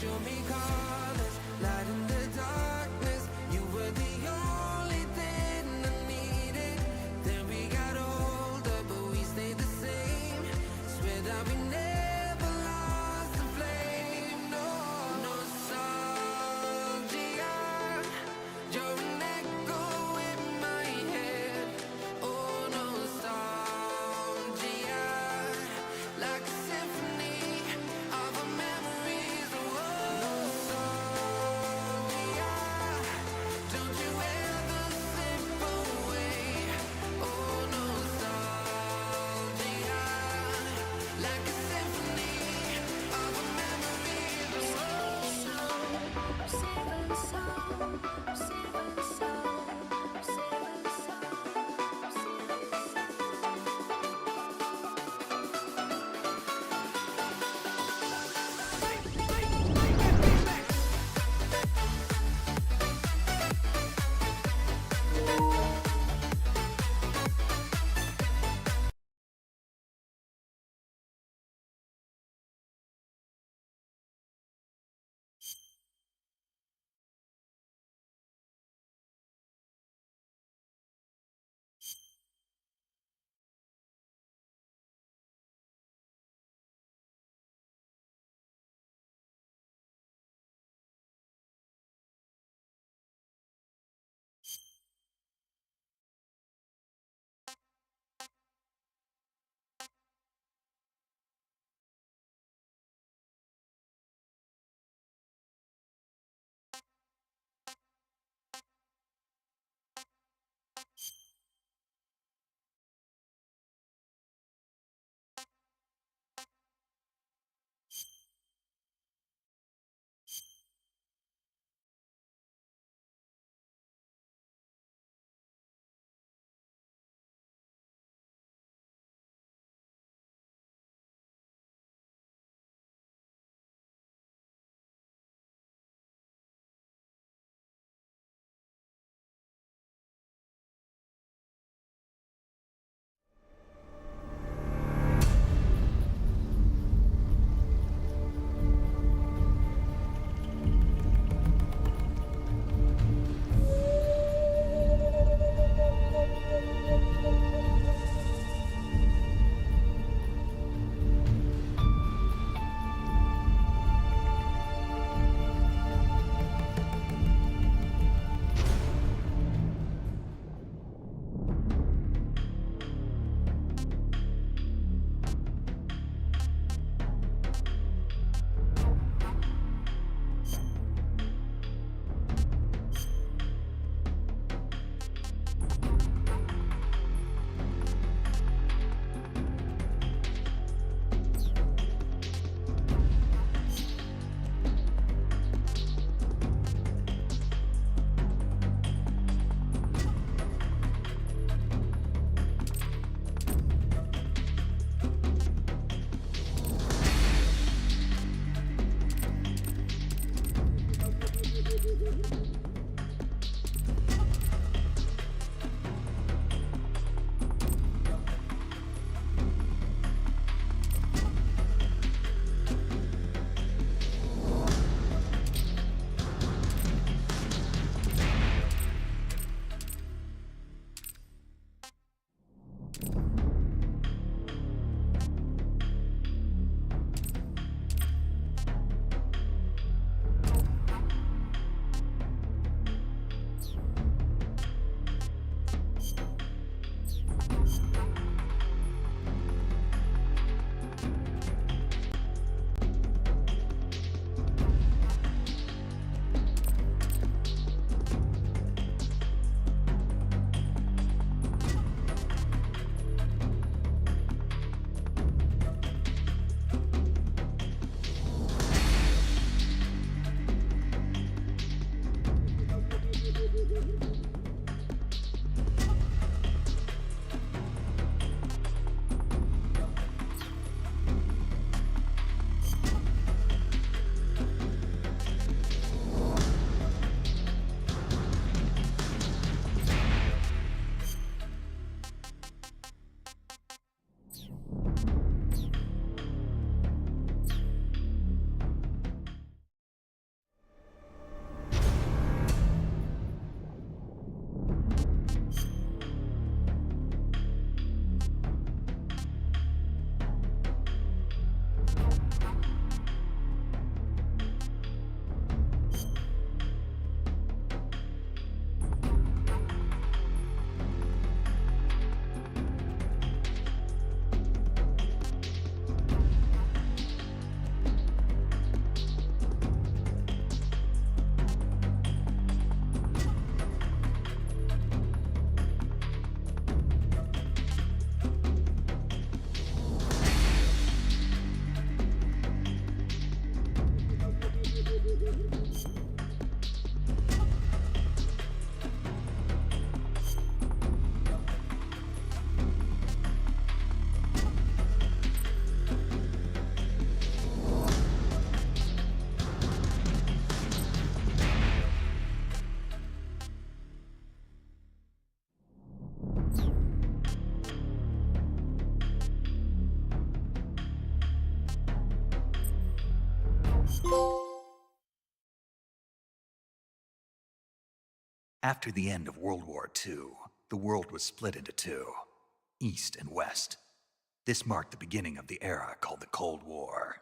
show me colors, light in the darkness. You were the only thing I needed. Then we got older, but we stayed the same. Swear that we never lost the flame. No, nostalgia. You're an echo in my head. Oh, nostalgia. Like a symphony of our memories. Oh, nostalgia. After the end of World War II, the world was split into two, East and West. This marked the beginning of the era called the Cold War.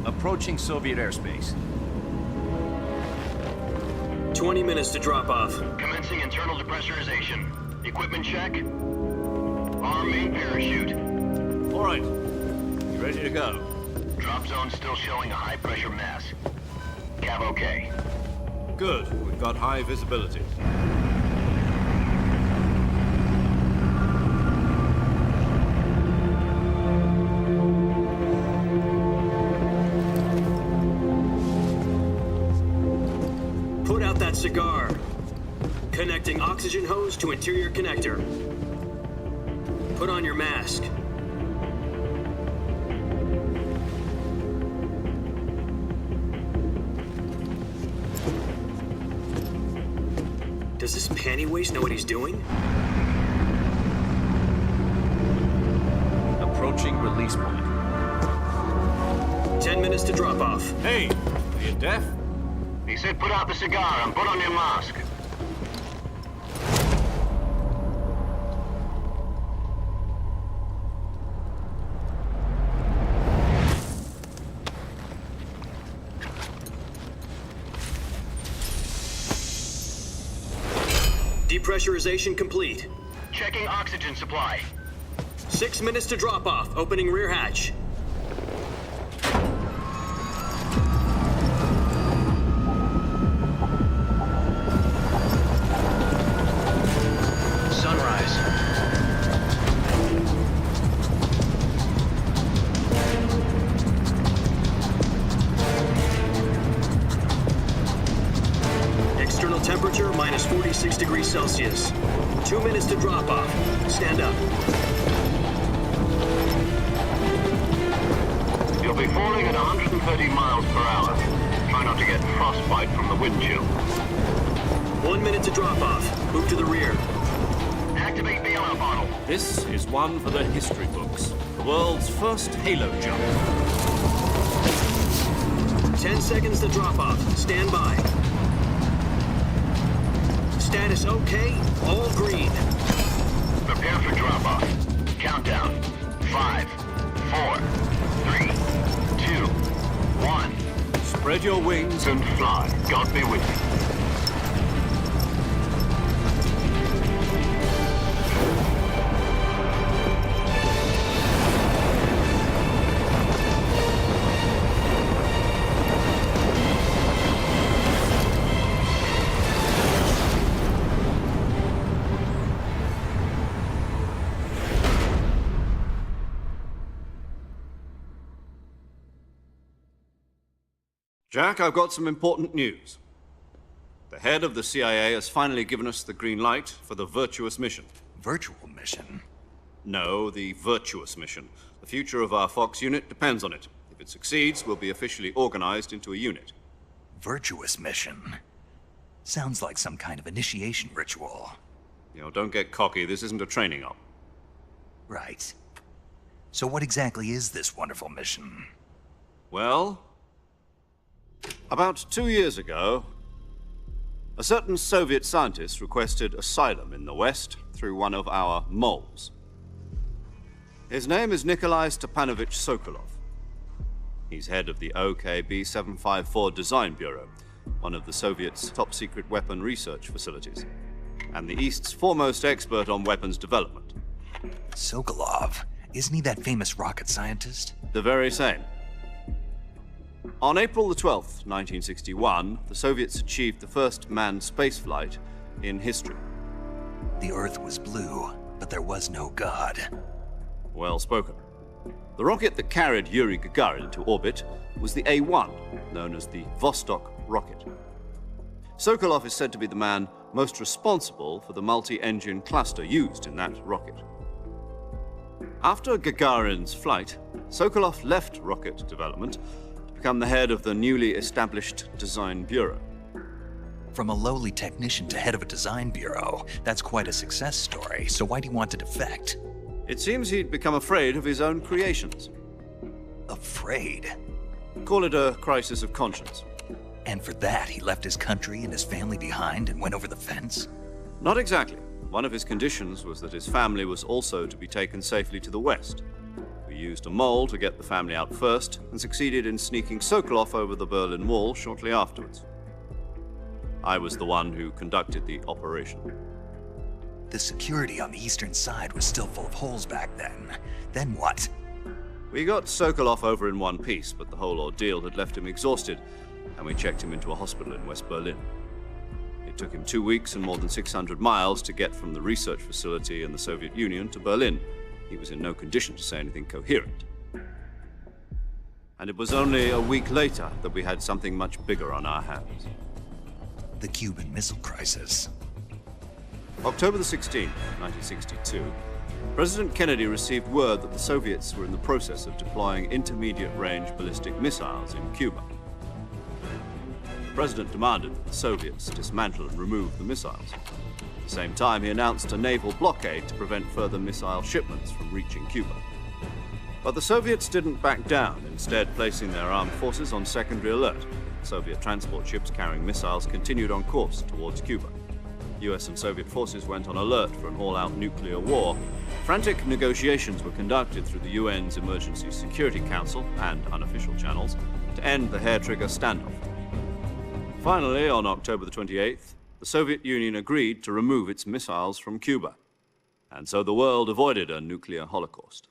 Approaching Soviet airspace. 20 minutes to drop off. Commencing internal depressurization. Equipment check. Arm main parachute. All right. You ready to go? Drop zone still showing a high pressure mass. Cav okay. Good. We've got high visibility. Put out that cigar. Connecting oxygen hose to interior connector. Put on your mask. Does this panty waste know what he's doing? Approaching release point. 10 minutes to drop off. Hey, are you deaf? He said put out the cigar and put on your mask. Depressurization complete. Checking oxygen supply. 6 minutes to drop off. Opening rear hatch. Sunrise. External temperature minus 46 degrees Celsius. 2 minutes to drop off. Stand up. You'll be falling at 130 miles per hour. Try not to get frostbite from the wind chill. 1 minute to drop off. Move to the rear. Activate bailout bottle. This is one for the history books. The world's first halo jump. 10 seconds to drop off. Stand by. Status okay. All green. Prepare for drop off. Countdown. 5, 4, 3, 2, 1. Spread your wings And fly. God be with you. Jack, I've got some important news. The head of the CIA has finally given us the green light for the virtuous mission. Virtual mission? No, the virtuous mission. The future of our Fox unit depends on it. If it succeeds, we'll be officially organized into a unit. Virtuous mission? Sounds like some kind of initiation ritual. You know, don't get cocky. This isn't a training op. Right. So what exactly is this wonderful mission? Well, about 2 years ago, a certain Soviet scientist requested asylum in the West through one of our moles. His name is Nikolai Stepanovich Sokolov. He's head of the OKB 754 Design Bureau, one of the Soviets' top-secret weapon research facilities, and the East's foremost expert on weapons development. Sokolov? Isn't he that famous rocket scientist? The very same. On April the 12th, 1961, the Soviets achieved the first manned spaceflight in history. The Earth was blue, but there was no God. Well spoken. The rocket that carried Yuri Gagarin into orbit was the A-1, known as the Vostok rocket. Sokolov is said to be the man most responsible for the multi-engine cluster used in that rocket. After Gagarin's flight, Sokolov left rocket development to become the head of the newly established Design Bureau. From a lowly technician to head of a design bureau, that's quite a success story, so why do you want to defect? It seems he'd become afraid of his own creations. Afraid? Call it a crisis of conscience. And for that, he left his country and his family behind and went over the fence? Not exactly. One of his conditions was that his family was also to be taken safely to the west. We used a mole to get the family out first and succeeded in sneaking Sokolov over the Berlin Wall shortly afterwards. I was the one who conducted the operation. The security on the eastern side was still full of holes back then. Then what? We got Sokolov over in one piece, but the whole ordeal had left him exhausted, and we checked him into a hospital in West Berlin. It took him 2 weeks and more than 600 miles to get from the research facility in the Soviet Union to Berlin. He was in no condition to say anything coherent. And it was only a week later that we had something much bigger on our hands. The Cuban Missile Crisis. October the 16th, 1962, President Kennedy received word that the Soviets were in the process of deploying intermediate-range ballistic missiles in Cuba. The President demanded that the Soviets dismantle and remove the missiles. At the same time, he announced a naval blockade to prevent further missile shipments from reaching Cuba. But the Soviets didn't back down, instead placing their armed forces on secondary alert. Soviet transport ships carrying missiles continued on course towards Cuba. US and Soviet forces went on alert for an all-out nuclear war. Frantic negotiations were conducted through the UN's Emergency Security Council and unofficial channels to end the hair-trigger standoff. Finally, on October the 28th, the Soviet Union agreed to remove its missiles from Cuba, and so the world avoided a nuclear holocaust.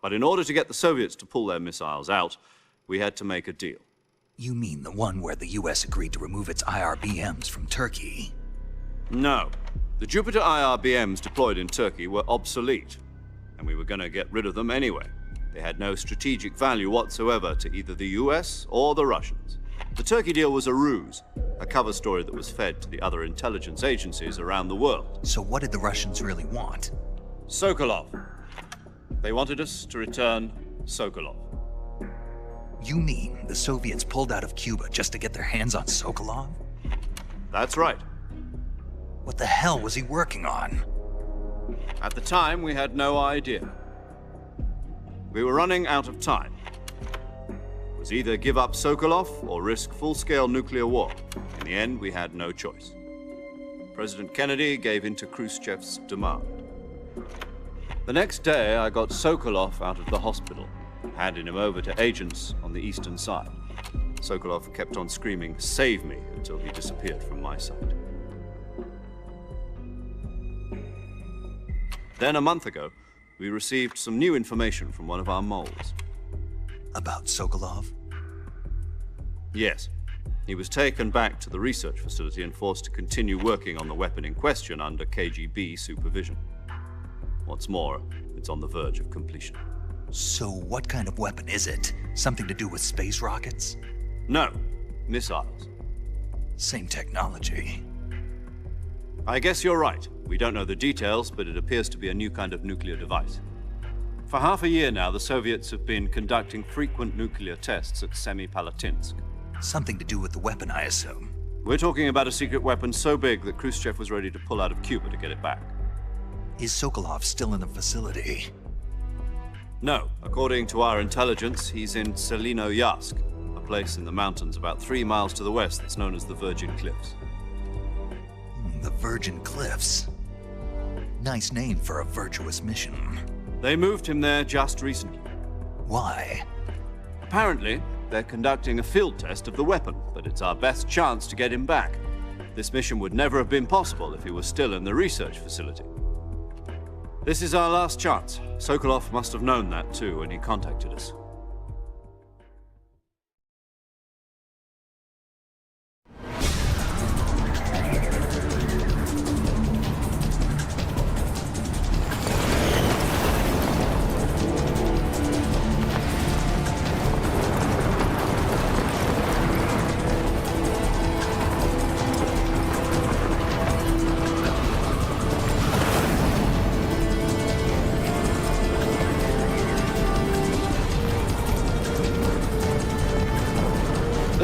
But in order to get the Soviets to pull their missiles out, we had to make a deal. You mean the one where the US agreed to remove its IRBMs from Turkey? No. The Jupiter IRBMs deployed in Turkey were obsolete, and we were going to get rid of them anyway. They had no strategic value whatsoever to either the US or the Russians. The Turkey deal was a ruse, a cover story that was fed to the other intelligence agencies around the world. So what did the Russians really want? Sokolov. They wanted us to return Sokolov. You mean the Soviets pulled out of Cuba just to get their hands on Sokolov? That's right. What the hell was he working on? At the time, we had no idea. We were running out of time. It was either give up Sokolov or risk full-scale nuclear war. In the end, we had no choice. President Kennedy gave in to Khrushchev's demand. The next day, I got Sokolov out of the hospital, handing him over to agents on the eastern side. Sokolov kept on screaming, "Save me," until he disappeared from my sight. Then a month ago, we received some new information from one of our moles. About Sokolov? Yes. He was taken back to the research facility and forced to continue working on the weapon in question under KGB supervision. What's more, it's on the verge of completion. So what kind of weapon is it? Something to do with space rockets? No, missiles. Same technology. I guess you're right. We don't know the details, but it appears to be a new kind of nuclear device. For half a year now, the Soviets have been conducting frequent nuclear tests at Semipalatinsk. Something to do with the weapon, I assume. We're talking about a secret weapon so big that Khrushchev was ready to pull out of Cuba to get it back. Is Sokolov still in the facility? No. According to our intelligence, he's in Selinoyarsk, a place in the mountains about 3 miles to the west that's known as the Virgin Cliffs. The Virgin Cliffs. Nice name for a virtuous mission. They moved him there just recently. Why? Apparently, they're conducting a field test of the weapon, but it's our best chance to get him back. This mission would never have been possible if he was still in the research facility. This is our last chance. Sokolov must have known that too when he contacted us.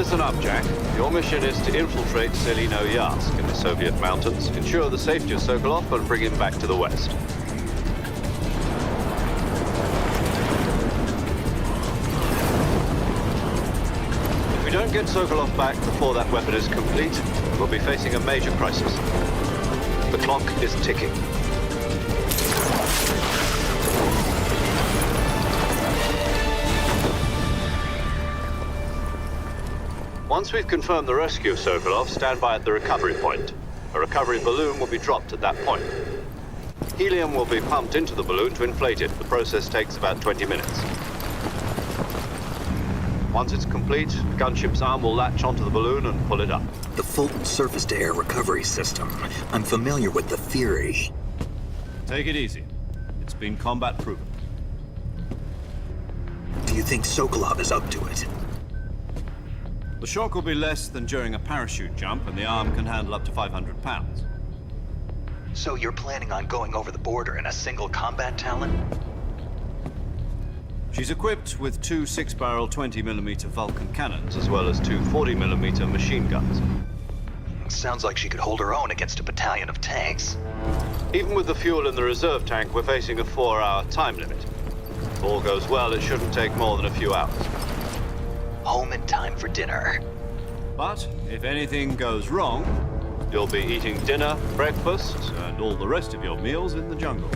Listen up, Jack. Your mission is to infiltrate Selino-Yask in the Soviet mountains, ensure the safety of Sokolov, and bring him back to the West. If we don't get Sokolov back before that weapon is complete, we'll be facing a major crisis. The clock is ticking. Once we've confirmed the rescue of Sokolov, stand by at the recovery point. A recovery balloon will be dropped at that point. Helium will be pumped into the balloon to inflate it. The process takes about 20 minutes. Once it's complete, the gunship's arm will latch onto the balloon and pull it up. The Fulton surface-to-air recovery system. I'm familiar with the theory. Take it easy. It's been combat proven. Do you think Sokolov is up to it? The shock will be less than during a parachute jump, and the arm can handle up to 500 pounds. So you're planning on going over the border in a single combat Talon? She's equipped with two 6-barrel 20mm Vulcan cannons, as well as two 40mm machine guns. Sounds like she could hold her own against a battalion of tanks. Even with the fuel in the reserve tank, we're facing a 4-hour time limit. If all goes well, it shouldn't take more than a few hours. Home in time for dinner. But if anything goes wrong, you'll be eating dinner, breakfast, and all the rest of your meals in the jungle.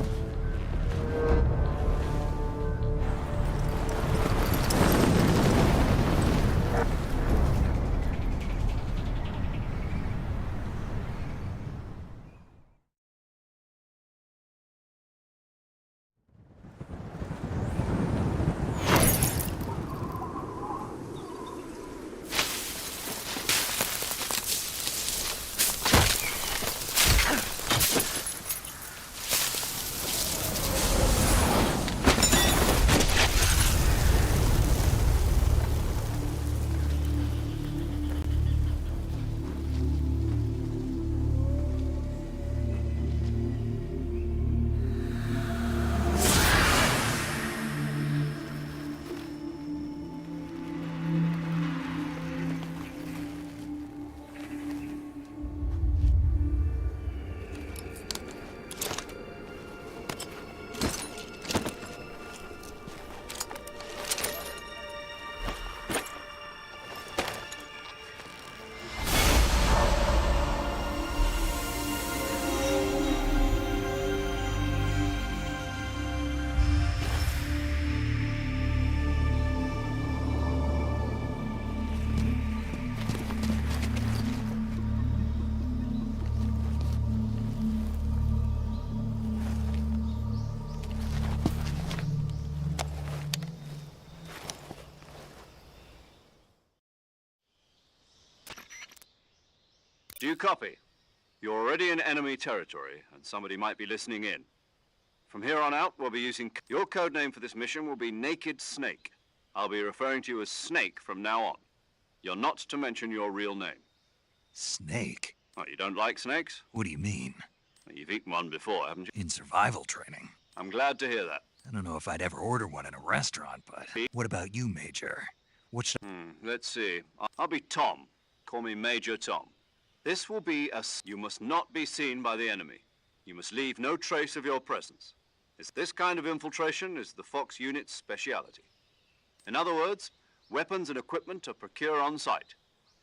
Do you copy? You're already in enemy territory, and somebody might be listening in. From here on out, we'll be using... Your code name for this mission will be Naked Snake. I'll be referring to you as Snake from now on. You're not to mention your real name. Snake? Oh, you don't like snakes? What do you mean? Well, you've eaten one before, haven't you? In survival training. I'm glad to hear that. I don't know if I'd ever order one in a restaurant, but... What about you, Major? What should... Let's see. I'll be Tom. Call me Major Tom. This will be a... You must not be seen by the enemy. You must leave no trace of your presence. This kind of infiltration is the Fox unit's speciality. In other words, weapons and equipment are procured on site.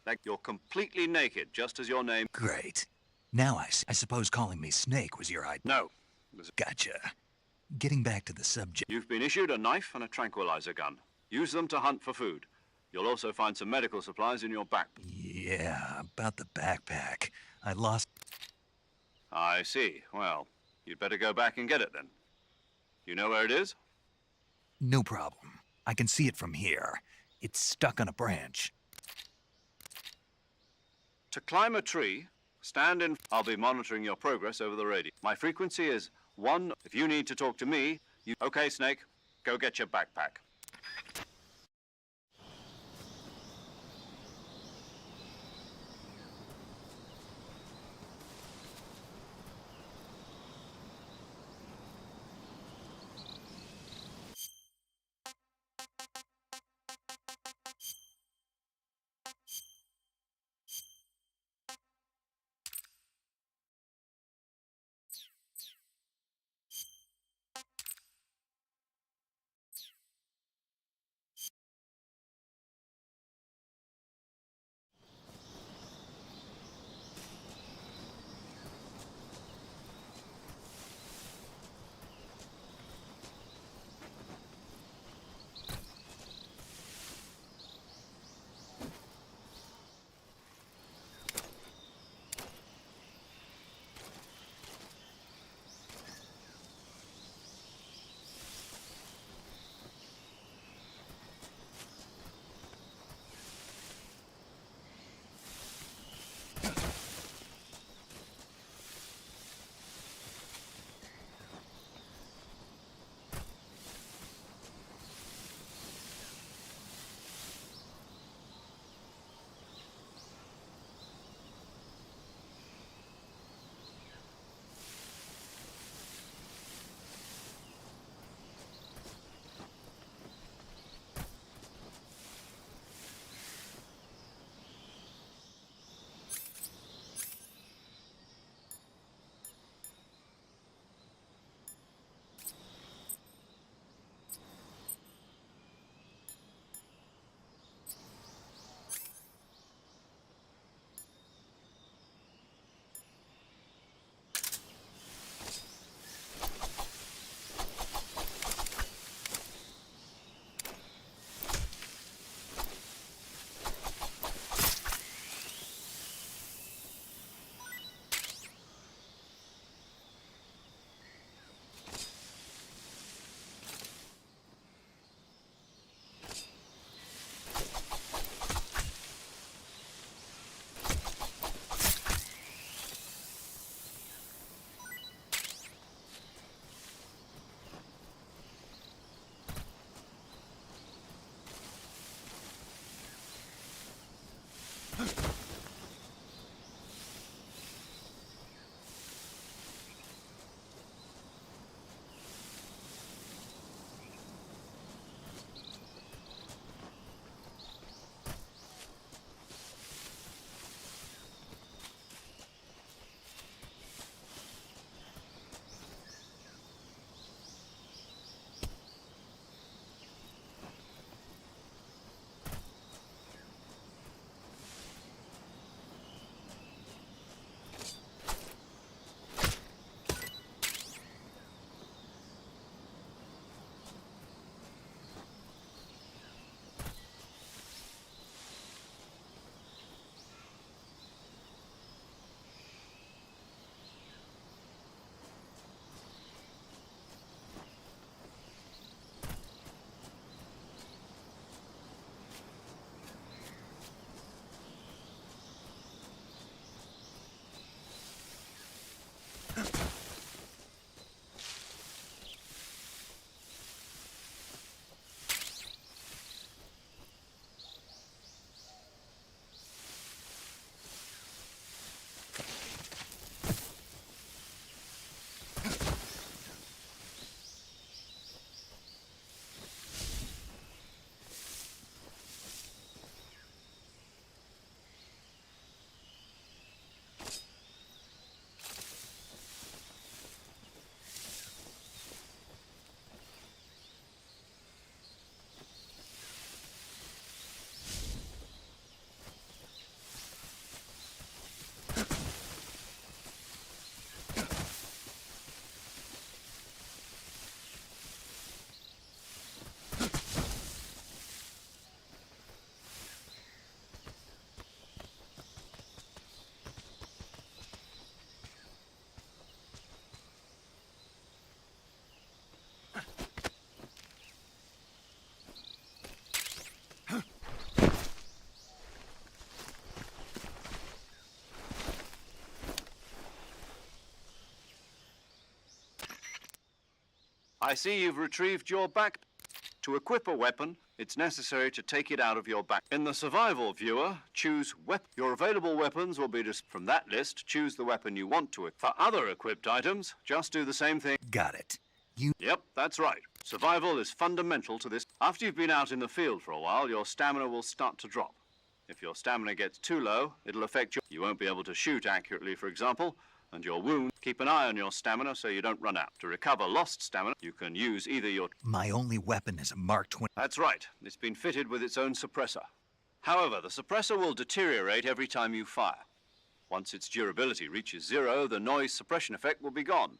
Like you're completely naked, just as your name... Great. Now I suppose calling me Snake was your idea. No. Gotcha. Getting back to the subject... You've been issued a knife and a tranquilizer gun. Use them to hunt for food. You'll also find some medical supplies in your backpack. Yeah, about the backpack. I lost... I see. Well, you'd better go back and get it then. You know where it is? No problem. I can see it from here. It's stuck on a branch. To climb a tree, stand in... I'll be monitoring your progress over the radio. My frequency is 1... If you need to talk to me, you... Okay, Snake, go get your backpack. I see you've retrieved your back. To equip a weapon, it's necessary to take it out of your back. In the survival viewer, choose weapon. Your available weapons will be just from that list. Choose the weapon you want to. For other equipped items, just do the same thing. Got it. Yep, that's right. Survival is fundamental to this. After you've been out in the field for a while, your stamina will start to drop. If your stamina gets too low, it'll affect you. You won't be able to shoot accurately, for example, and your wound. Keep an eye on your stamina so you don't run out. To recover lost stamina, you can use either your... My only weapon is a Mark 20. That's right. It's been fitted with its own suppressor. However, the suppressor will deteriorate every time you fire. Once its durability reaches 0, the noise suppression effect will be gone.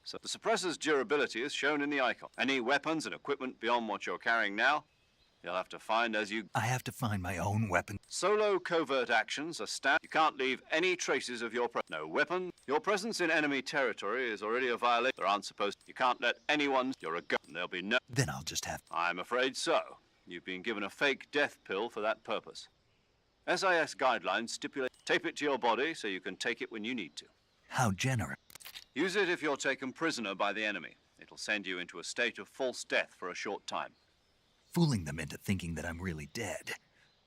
So the suppressor's durability is shown in the icon. Any weapons and equipment beyond what you're carrying now, you'll have to find as you... I have to find my own weapon. Solo covert actions are You can't leave any traces of your no weapon. Your presence in enemy territory is already a violation. There aren't supposed... You can't let anyone... You're a gun. There'll be no... Then I'll just have... I'm afraid so. You've been given a fake death pill for that purpose. SIS guidelines stipulate... Tape it to your body so you can take it when you need to. How generous. Use it if you're taken prisoner by the enemy. It'll send you into a state of false death for a short time. Fooling them into thinking that I'm really dead.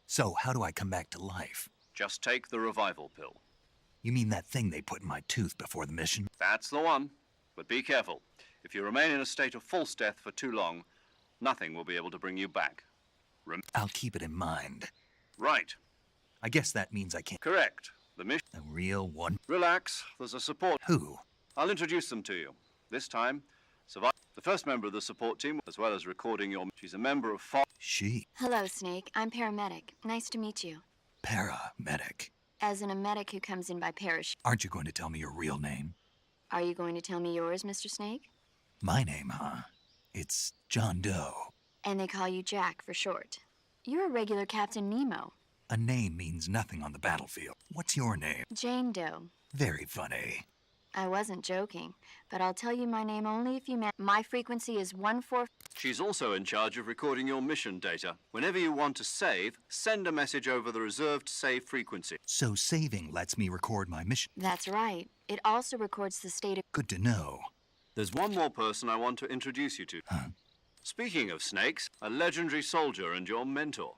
So, how do I come back to life? Just take the revival pill. You mean that thing they put in my tooth before the mission? That's the one. But be careful. If you remain in a state of false death for too long, nothing will be able to bring you back. I'll keep it in mind. Right. I guess that means I can't... Correct. The mission... A real one? Relax. There's a support... Who? I'll introduce them to you. This time, the first member of the support team, as well as recording your... She's a member of... She? Hello, Snake. I'm paramedic. Nice to meet you. Paramedic. As in a medic who comes in by parachute. Aren't you going to tell me your real name? Are you going to tell me yours, Mr. Snake? My name, huh? It's John Doe. And they call you Jack for short. You're a regular Captain Nemo. A name means nothing on the battlefield. What's your name? Jane Doe. Very funny. I wasn't joking, but I'll tell you my name only if you My frequency is 14... She's also in charge of recording your mission data. Whenever you want to save, send a message over the reserved save frequency. So saving lets me record my mission? That's right. It also records the state of... Good to know. There's one more person I want to introduce you to. Huh? Speaking of snakes, a legendary soldier and your mentor.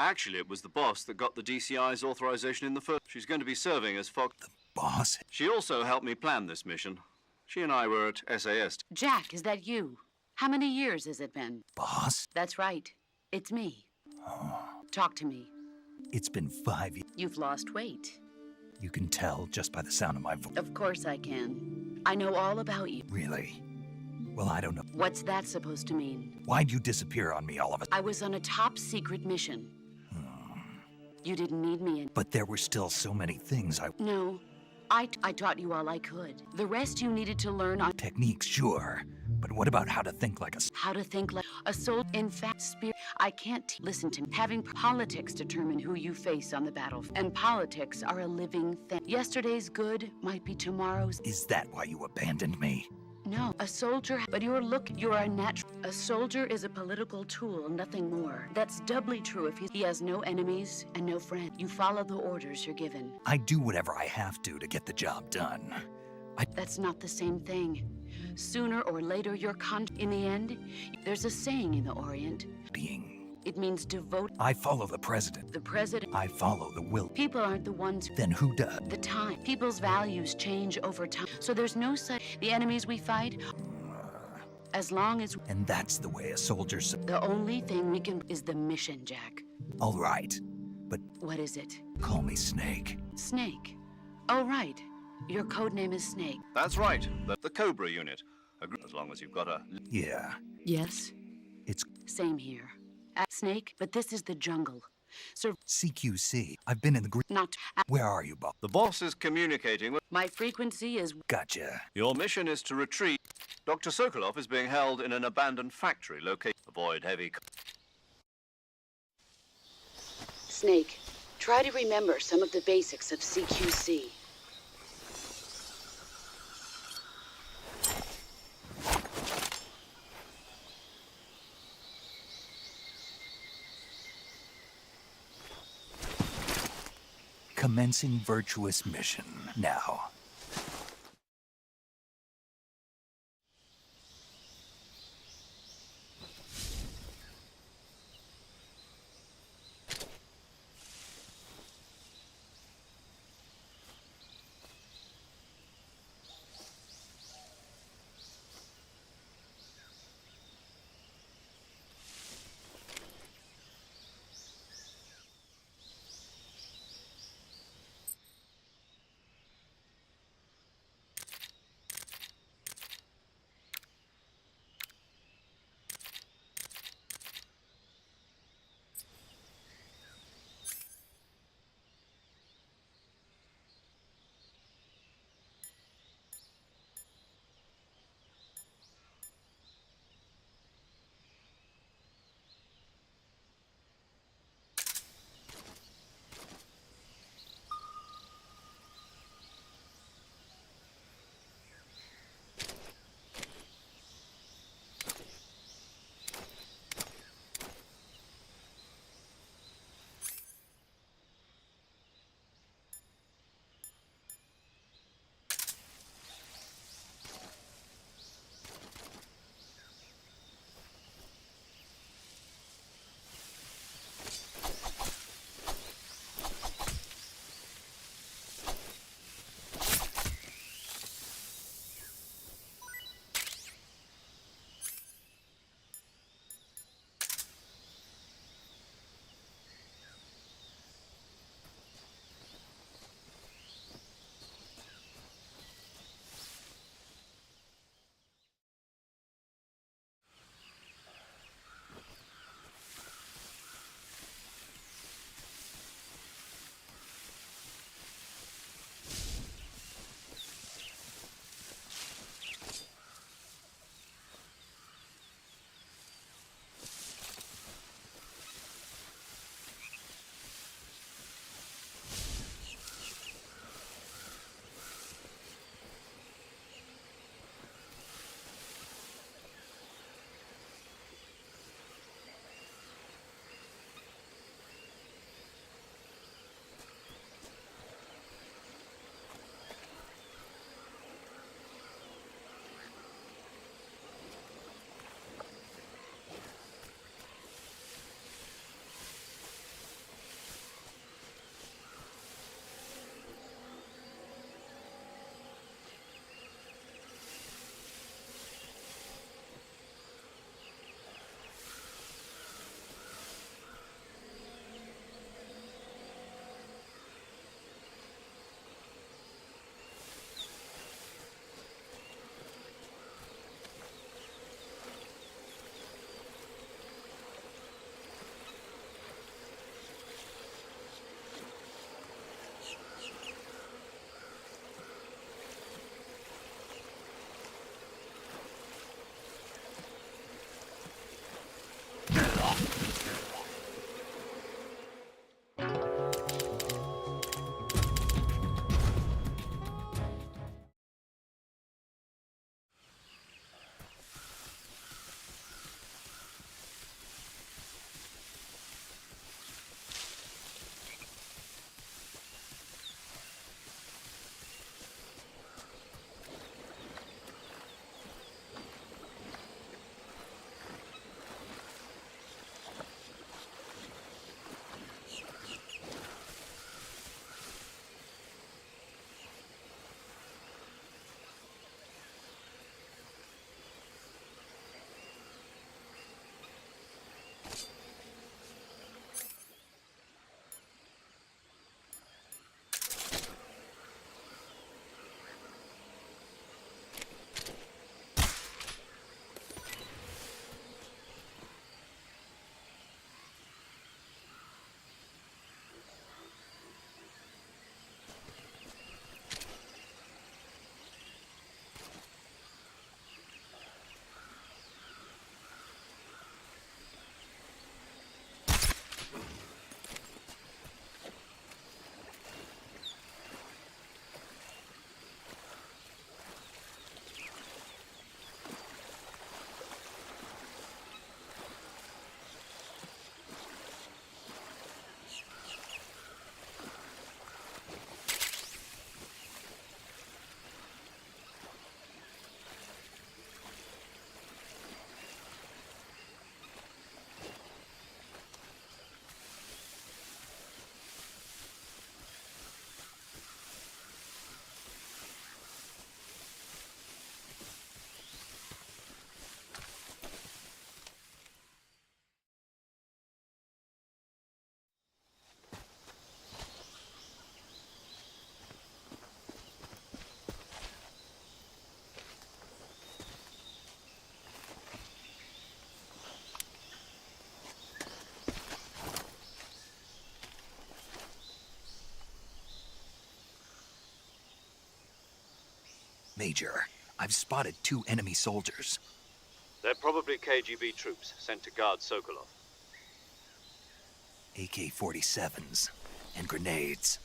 Actually, it was the boss that got the DCI's authorization in the first. She's going to be serving as Fox. Boss? She also helped me plan this mission. She and I were at SAS. Jack, is that you? How many years has it been? Boss? That's right. It's me. Talk to me. It's been 5 years. You've lost weight. You can tell just by the sound of my voice. Of course I can. I know all about you. Really? Well, I don't know. What's that supposed to mean? Why'd you disappear on me all of a I was on a top secret mission. You didn't need me in. But there were still so many things No. I taught you all I could. The rest you needed to learn on Techniques, sure. But what about how to think like a... how to think like a soul. In fact, spirit. I can't listen to having politics determine who you face on the battlefield. And politics are a living thing. Yesterday's good might be tomorrow's. Is that why you abandoned me? No, a soldier, but you're a natural. A soldier is a political tool, nothing more. That's doubly true if he has no enemies and no friends. You follow the orders you're given. I do whatever I have to get the job done. That's not the same thing. Sooner or later, in the end, there's a saying in the Orient. Being... It means devote. I follow the president. The president. I follow the will. People aren't the ones. Then who does? The time. People's values change over time. So there's no such. The enemies we fight, as long as. And that's the way a soldier's... The only thing we can is the mission, Jack. All right. But What is it? call me Snake. Snake. Oh, right. Your code name is Snake. That's right. The Cobra unit. As long as you've got a... Yeah. Yes. It's Same here. Snake, but this is the jungle. So CQC. I've been in the group. not. Where are you, boss? The boss is communicating with... My frequency is. Gotcha. Your mission is to retreat. Dr. Sokolov is being held in an abandoned factory located... Avoid heavy... Snake, try to remember some of the basics of CQC. Commencing virtuous mission. Now. Major, I've spotted 2 enemy soldiers. They're probably KGB troops sent to guard Sokolov. AK-47s and grenades.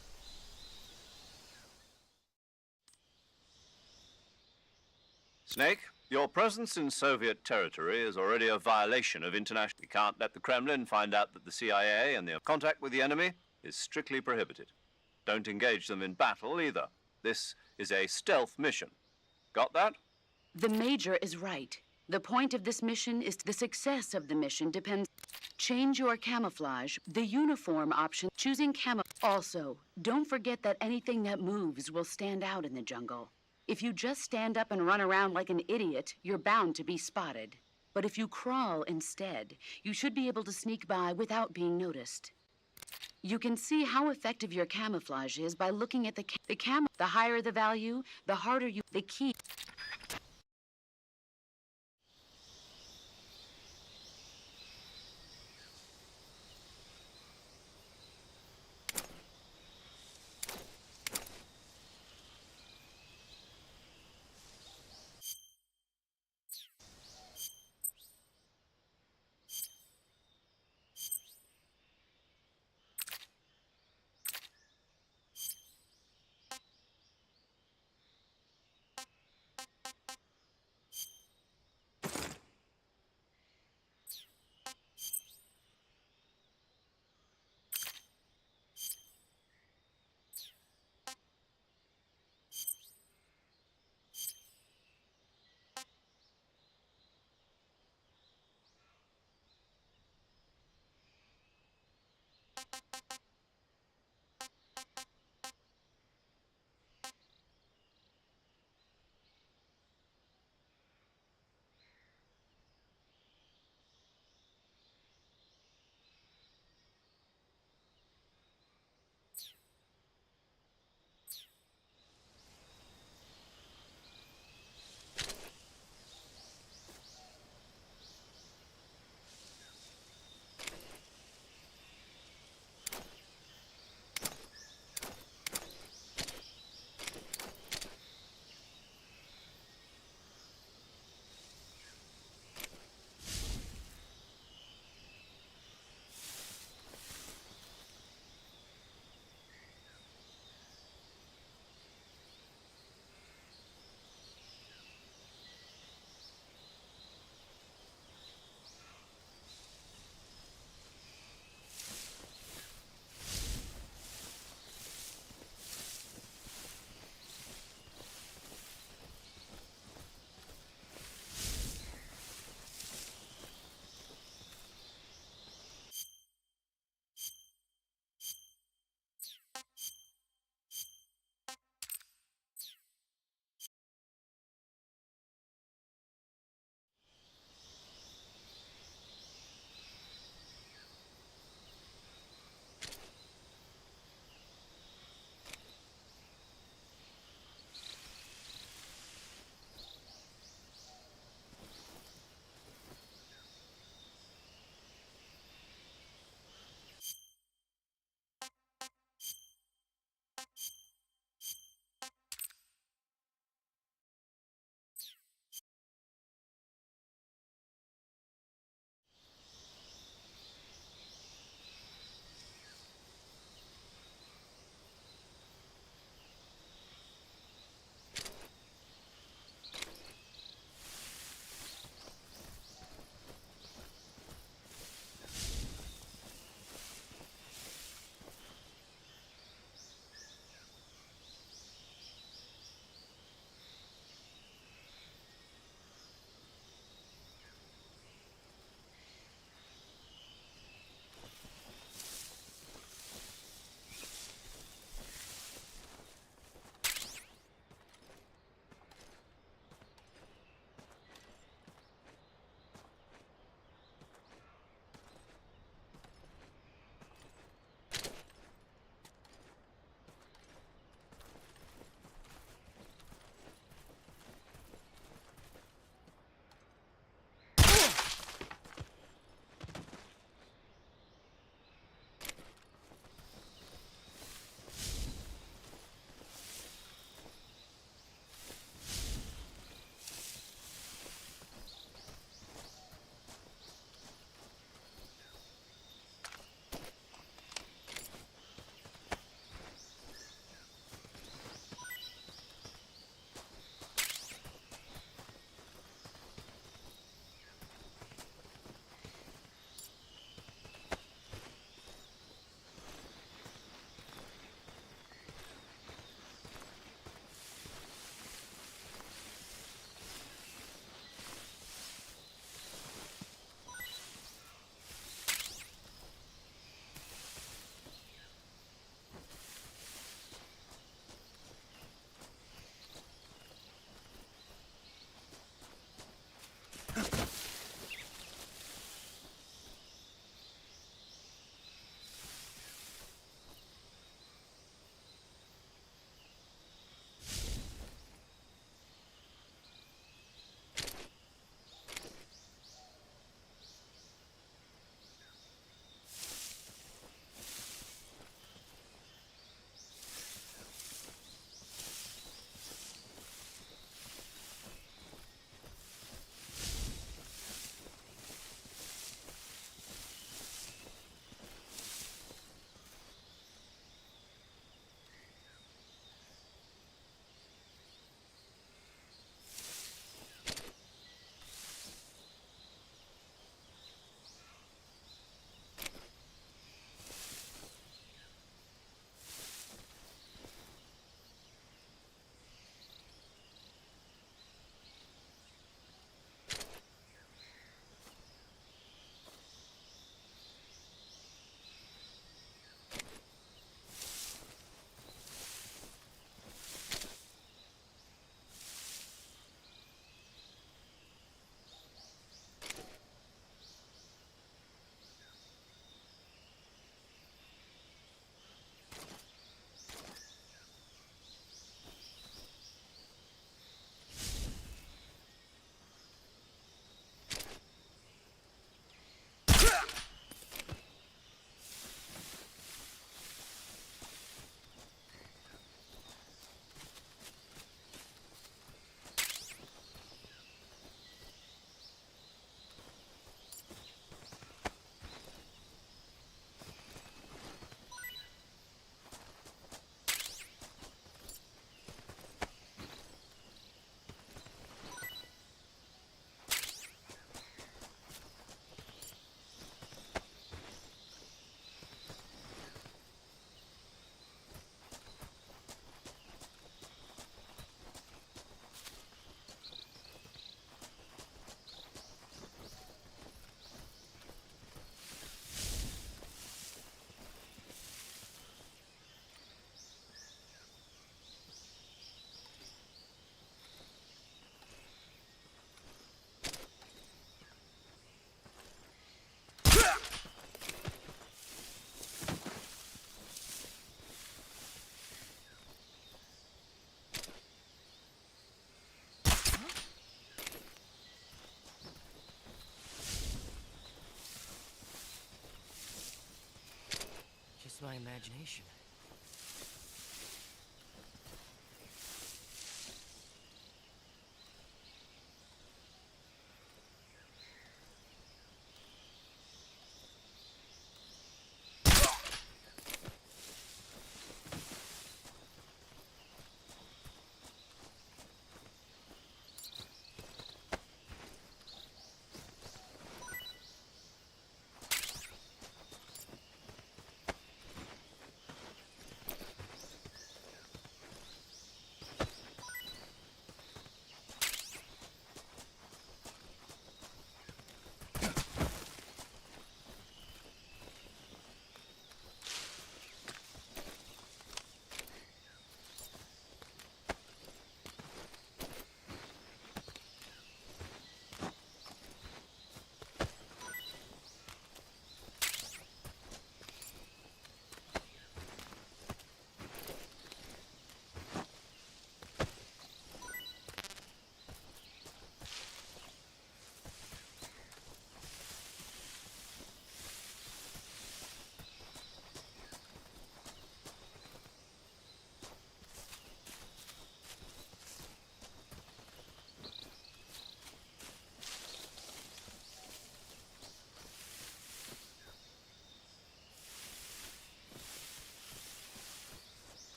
Snake, your presence in Soviet territory is already a violation of international... We can't let the Kremlin find out that the CIA and their contact with the enemy is strictly prohibited. Don't engage them in battle either. This is a stealth mission. Got that? The Major is right. The point of this mission is the success of the mission depends. Change your camouflage, the uniform option, choosing camo. Also, don't forget that anything that moves will stand out in the jungle. If you just stand up and run around like an idiot, you're bound to be spotted. But if you crawl instead, you should be able to sneak by without being noticed. You can see how effective your camouflage is by looking at the camo. The higher the value, the harder you... The key... just my imagination.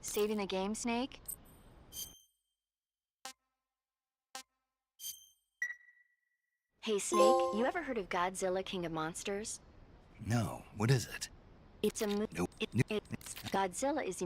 Saving the game, Snake? Hey, Snake, you ever heard of Godzilla, King of Monsters? No, what is it? It's a Nope. it's Godzilla is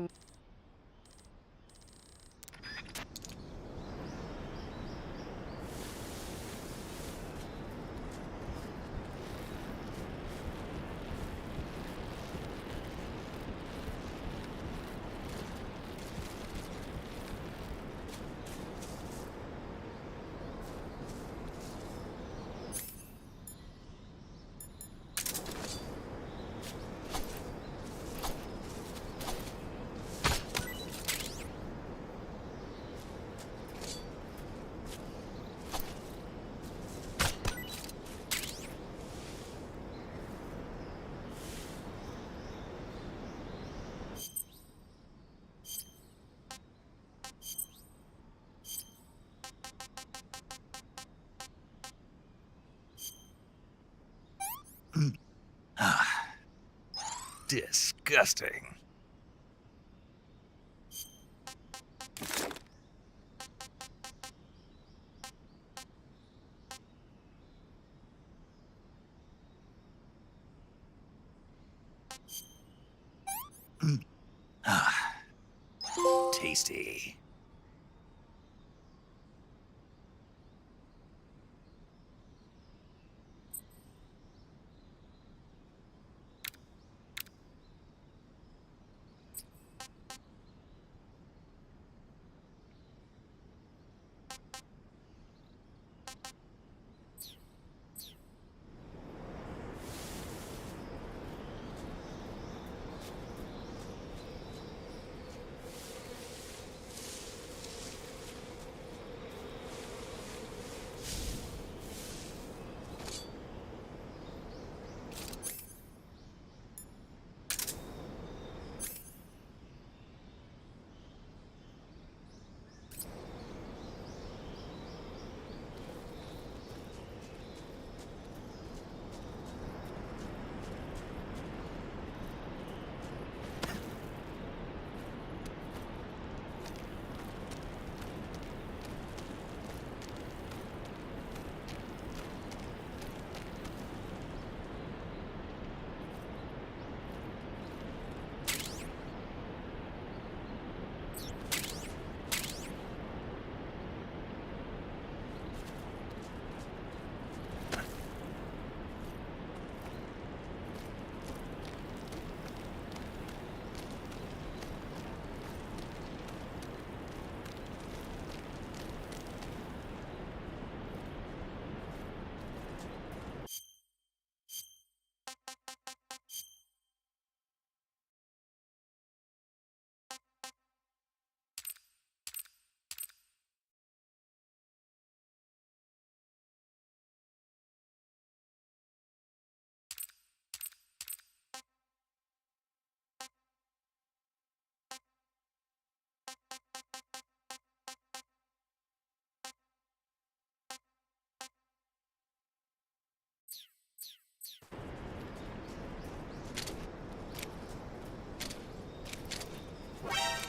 Disgusting. Tasty.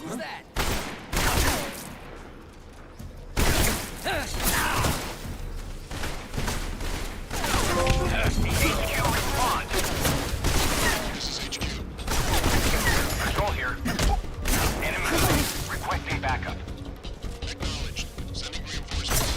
Who's that? HQ respond. This is HQ. Control here. Enemy requesting backup. Acknowledged. Sending reinforcements.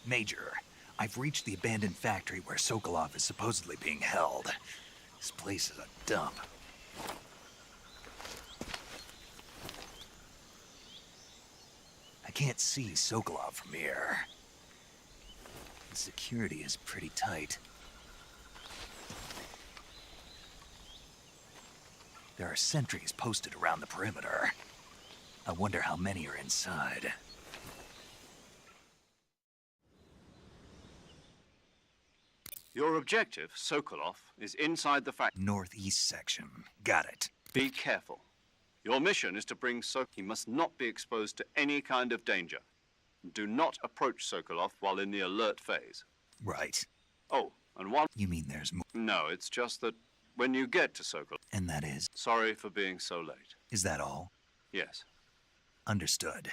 Major, I've reached the abandoned factory where Sokolov is supposedly being held. This place is a dump. I can't see Sokolov from here. The security is pretty tight. There are sentries posted around the perimeter. I wonder how many are inside. Your objective, Sokolov, is inside the factory. Northeast section. Got it. Be careful. Your mission is to bring He must not be exposed to any kind of danger. Do not approach Sokolov while in the alert phase. Right. Oh, and one... You mean there's more? No, it's just that when you get to Sokol. And that is? Sorry for being so late. Is that all? Yes. Understood.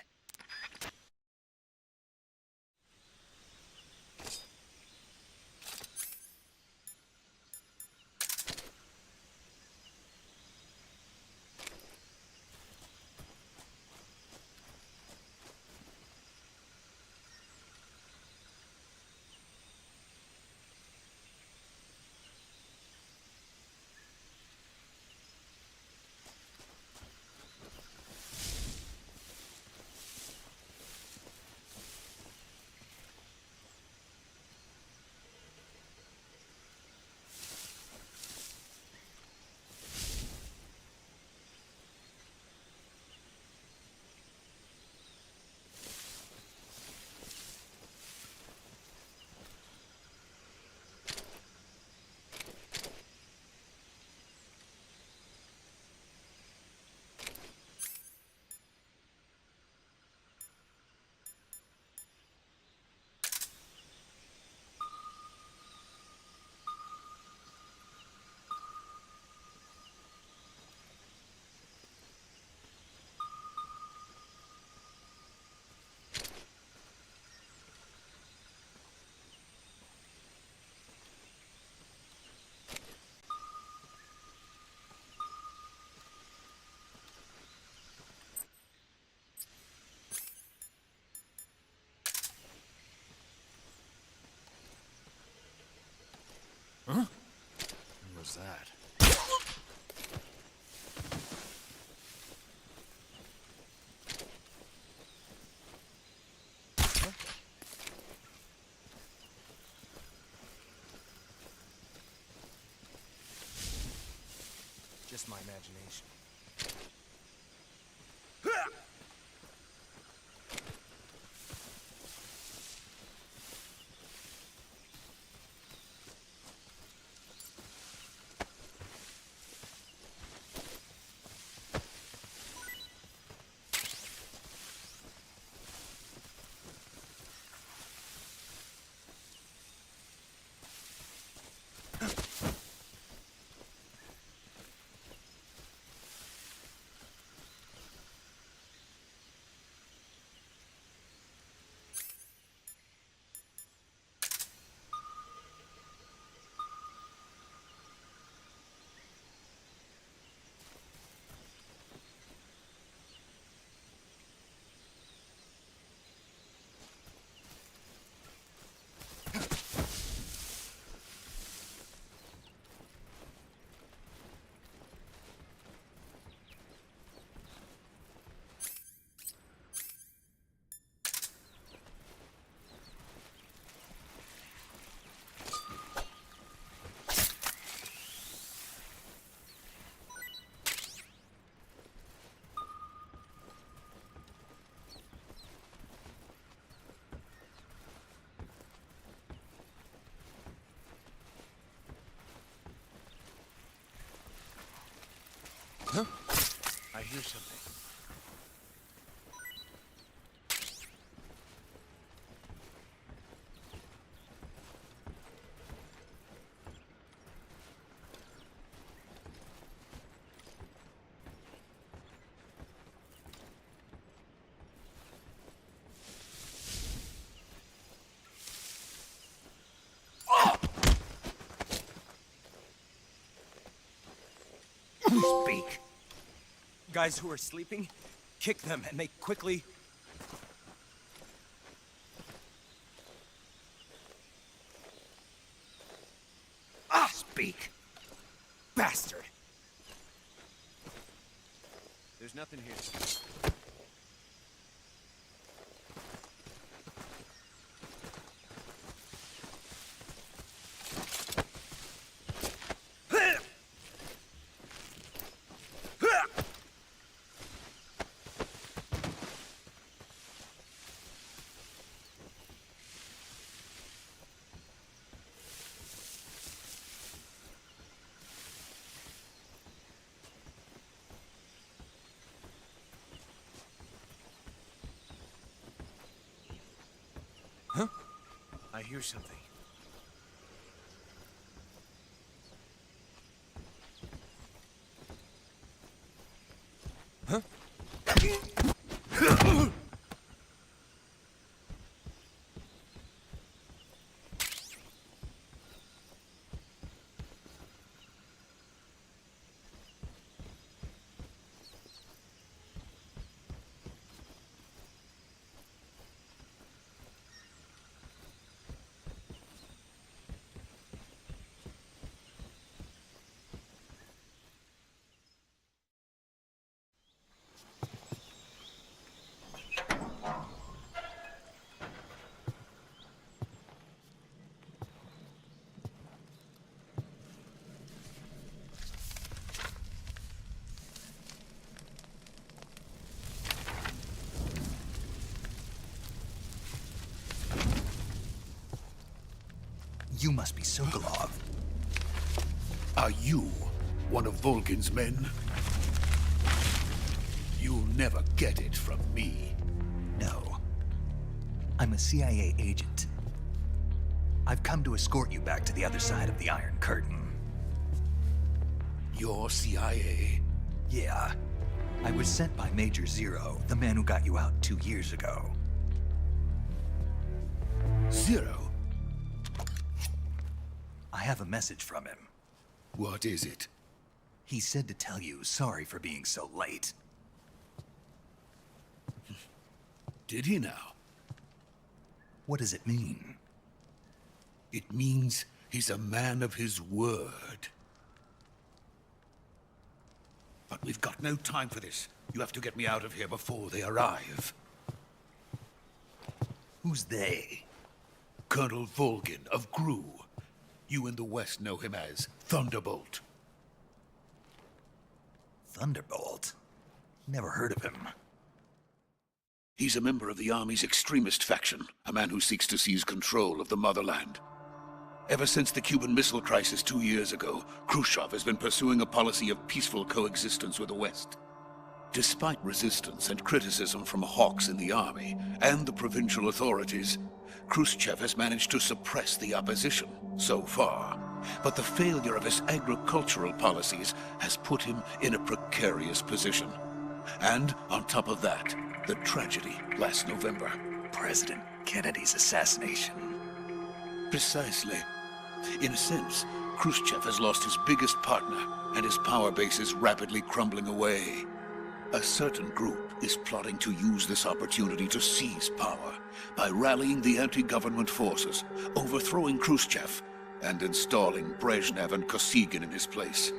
Huh? What was that? Just my imagination. Huh? I hear something. Speak. Guys who are sleeping, kick them and make quickly. Speak. Bastard. There's nothing here. Huh? I hear something. You must be Sokolov. Are you one of Volgin's men? You'll never get it from me. No. I'm a CIA agent. I've come to escort you back to the other side of the Iron Curtain. You're CIA? Yeah. I was sent by Major Zero, the man who got you out 2 years ago. Zero? I have a message from him. What is it? He said to tell you sorry for being so late. Did he now? What does it mean? It means he's a man of his word. But we've got no time for this. You have to get me out of here before they arrive. Who's they? Colonel Volgin of Gru. You in the West know him as Thunderbolt. Thunderbolt? Never heard of him. He's a member of the Army's extremist faction, a man who seeks to seize control of the motherland. Ever since the Cuban Missile Crisis 2 years ago, Khrushchev has been pursuing a policy of peaceful coexistence with the West. Despite resistance and criticism from hawks in the army and the provincial authorities, Khrushchev has managed to suppress the opposition, so far. But the failure of his agricultural policies has put him in a precarious position. And on top of that, the tragedy last November. President Kennedy's assassination. Precisely. In a sense, Khrushchev has lost his biggest partner, and his power base is rapidly crumbling away. A certain group is plotting to use this opportunity to seize power by rallying the anti-government forces, overthrowing Khrushchev, and installing Brezhnev and Kosygin in his place.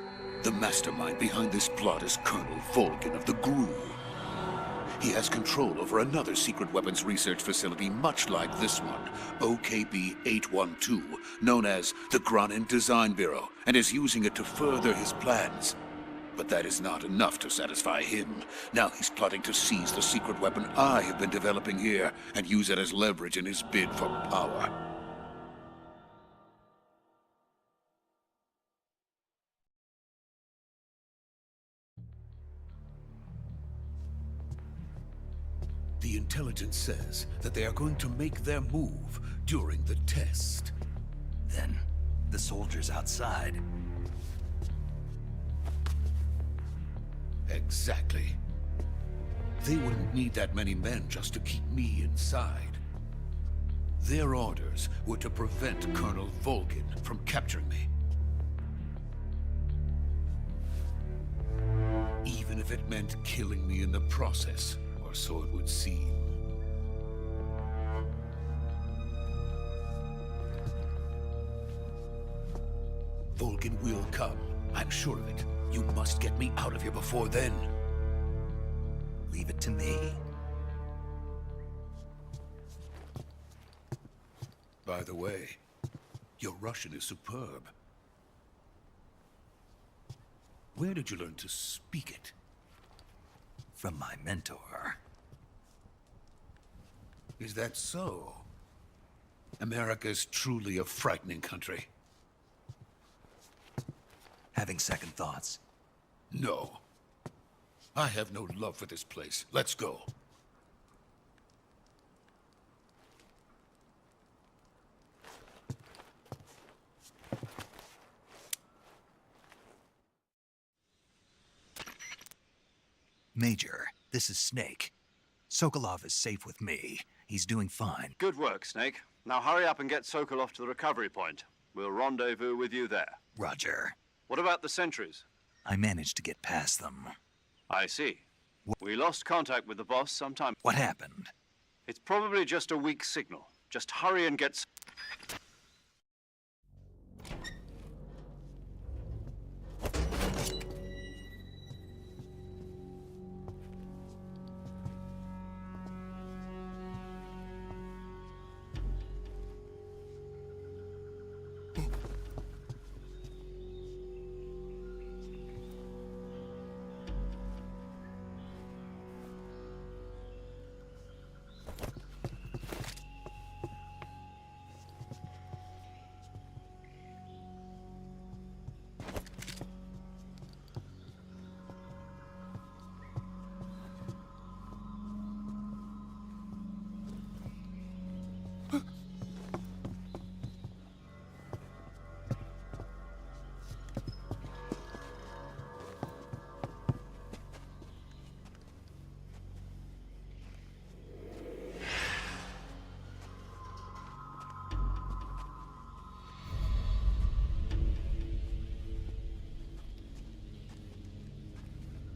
The mastermind behind this plot is Colonel Volgin of the Gru. He has control over another secret weapons research facility much like this one, OKB-812, known as the Granin Design Bureau, and is using it to further his plans. But that is not enough to satisfy him. Now he's plotting to seize the secret weapon I have been developing here and use it as leverage in his bid for power. The intelligence says that they are going to make their move during the test. Then, the soldiers outside. Exactly. They wouldn't need that many men just to keep me inside. Their orders were to prevent Colonel Volgin from capturing me. Even if it meant killing me in the process, or so it would seem. Volgin will come. I'm sure of it. You must get me out of here before then. Leave it to me. By the way, your Russian is superb. Where did you learn to speak it? From my mentor. Is that so? America is truly a frightening country. Having second thoughts? No. I have no love for this place. Let's go. Major, this is Snake. Sokolov is safe with me. He's doing fine. Good work, Snake. Now hurry up and get Sokolov to the recovery point. We'll rendezvous with you there. Roger. What about the sentries? I managed to get past them. I see. We lost contact with the boss sometime. What happened? It's probably just a weak signal. Just hurry and get...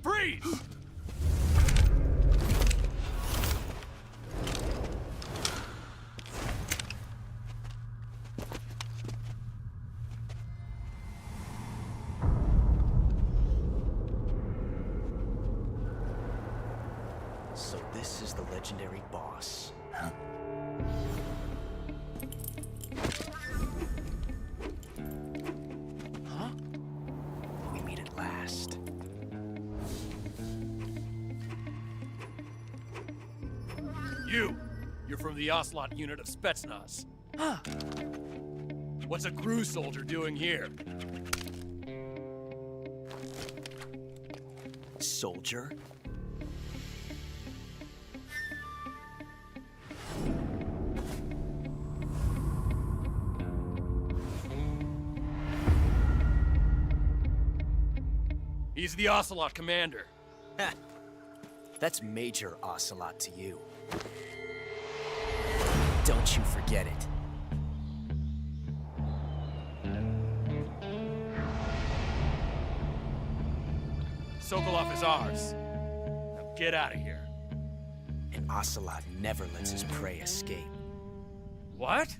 Freeze! So this is the legendary boss. Huh? Huh? We meet at last. You're from the Ocelot unit of Spetsnaz. Huh. What's a crew soldier doing here? Soldier? He's the Ocelot commander. Ha! That's Major Ocelot to you. Don't you forget it. Sokolov is ours. Now get out of here. And Ocelot never lets his prey escape. What?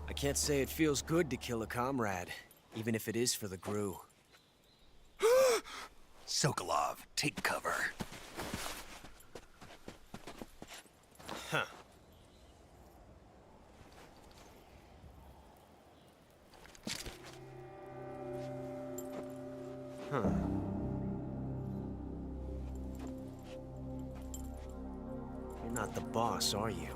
I can't say it feels good to kill a comrade, even if it is for the GRU. Sokolov, take cover. Huh. Huh. You're not the boss, are you?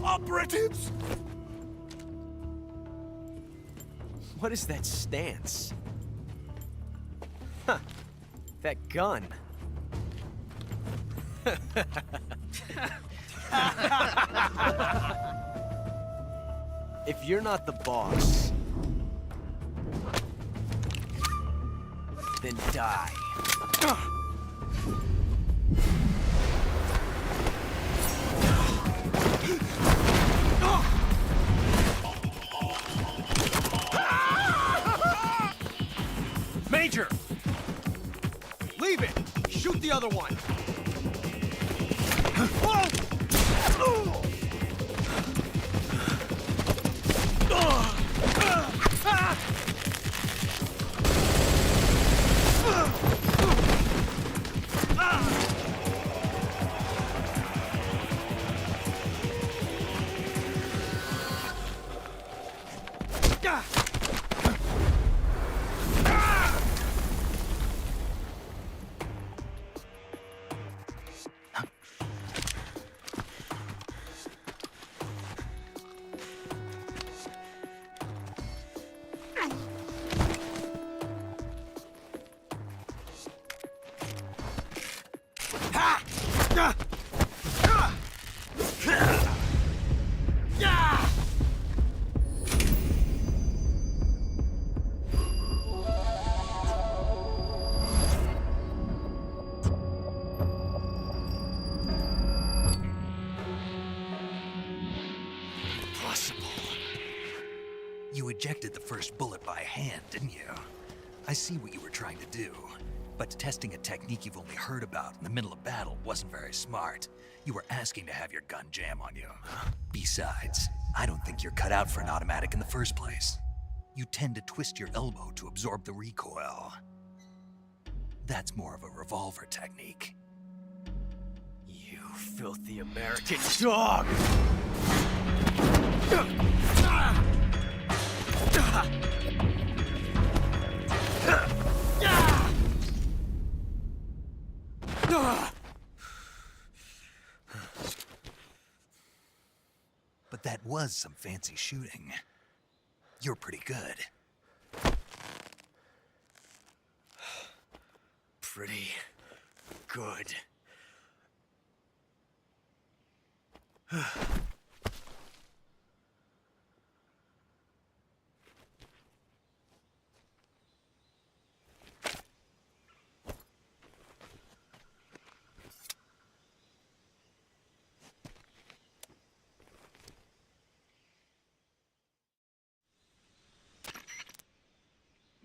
Operatives? What is that stance? Huh. That gun. If you're not the boss, then die. Major! Leave it! Shoot the other one! You ejected the first bullet by hand, didn't you? I see what you were trying to do. But testing a technique you've only heard about in the middle of battle wasn't very smart. You were asking to have your gun jam on you. Besides, I don't think you're cut out for an automatic in the first place. You tend to twist your elbow to absorb the recoil. That's more of a revolver technique. You filthy American dog! But that was some fancy shooting. You're pretty good. Pretty good.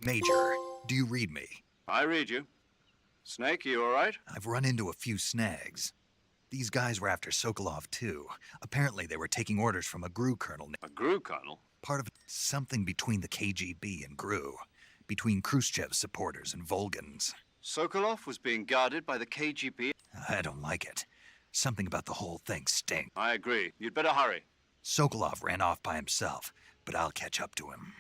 Major, do you read me? I read you. Snake, you all right? I've run into a few snags. These guys were after Sokolov too. Apparently they were taking orders from a GRU colonel. A GRU colonel? Part of something between the KGB and GRU. Between Khrushchev's supporters and Volgans. Sokolov was being guarded by the KGB? I don't like it. Something about the whole thing stinks. I agree. You'd better hurry. Sokolov ran off by himself, but I'll catch up to him.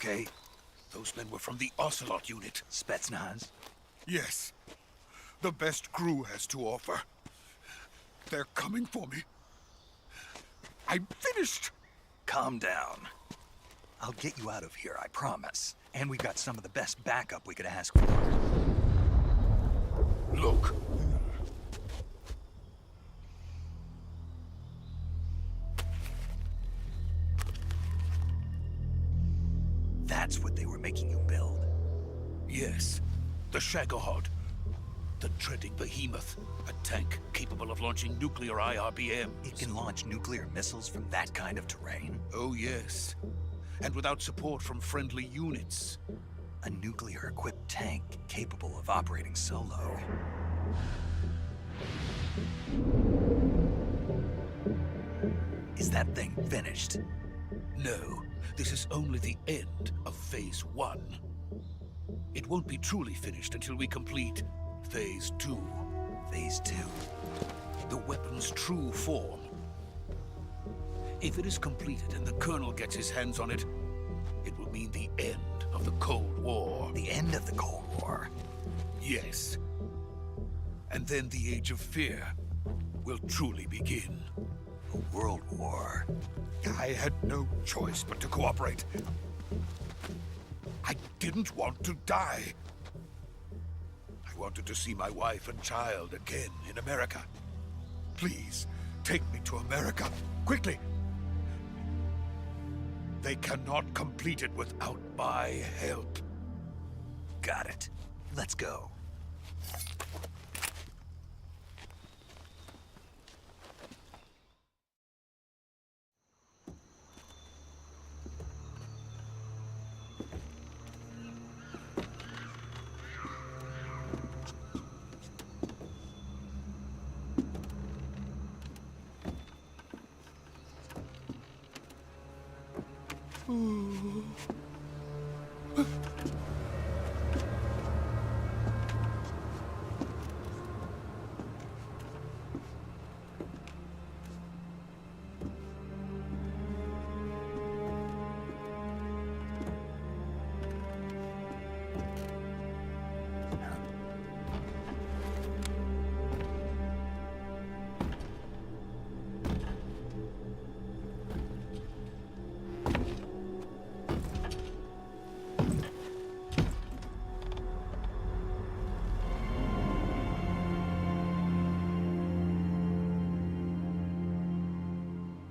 okay? Those men were from the Ocelot unit. Spetsnaz? Yes. The best crew has to offer. They're coming for me. I'm finished! Calm down. I'll get you out of here, I promise. And we got some of the best backup we could ask for. Look. That's what they were making you build? Yes. The Shagohod. The treading behemoth. A tank capable of launching nuclear IRBMs. It can launch nuclear missiles from that kind of terrain? Oh, yes. And without support from friendly units. A nuclear-equipped tank capable of operating solo. Is that thing finished? No, this is only the end of Phase 1. It won't be truly finished until we complete Phase 2. Phase 2? The weapon's true form. If it is completed and the Colonel gets his hands on it, it will mean the end of the Cold War. The end of the Cold War? Yes. And then the Age of Fear will truly begin. A world war? I had no choice but to cooperate. I didn't want to die. I wanted to see my wife and child again in America. Please, take me to America, quickly. They cannot complete it without my help. Got it. Let's go.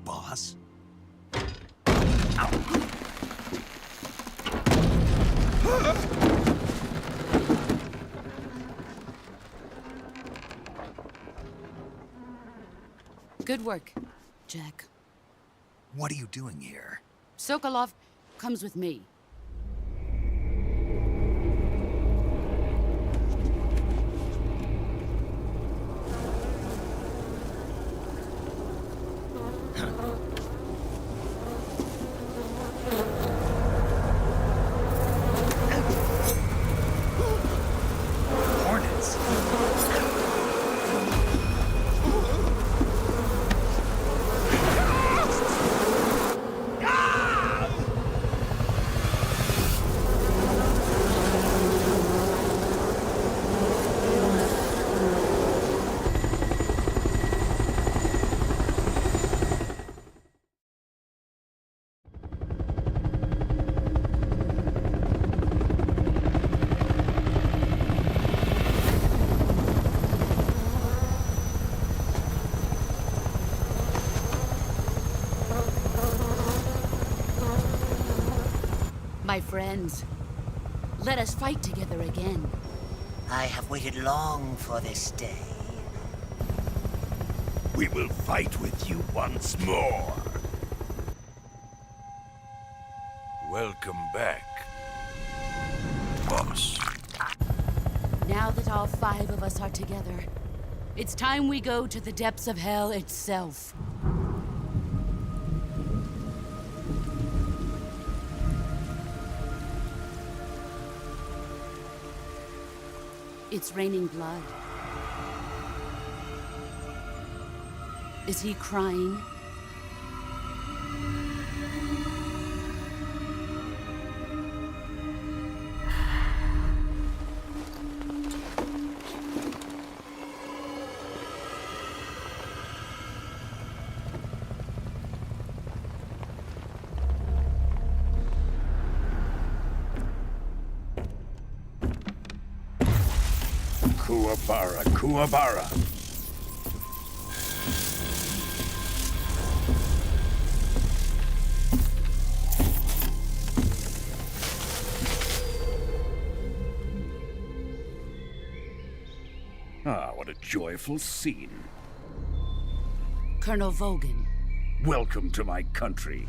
Boss? Good work, Jack. What are you doing here? Sokolov comes with me. Hornets? My friends, let us fight together again. I have waited long for this day. We will fight with you once more. Welcome back, boss. Now that all 5 of us are together, it's time we go to the depths of hell itself. It's raining blood. Is he crying? Kuwabara, Kuwabara. Ah, what a joyful scene. Colonel Vogan. Welcome to my country.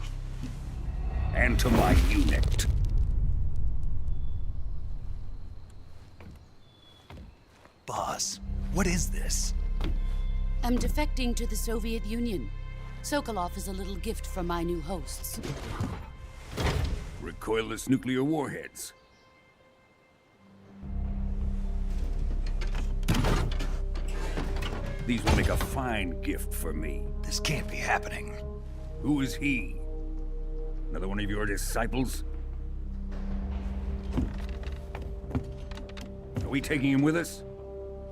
And to my unit. Boss, what is this? I'm defecting to the Soviet Union. Sokolov is a little gift from my new hosts. Recoilless nuclear warheads. These will make a fine gift for me. This can't be happening. Who is he? Another one of your disciples? Are we taking him with us?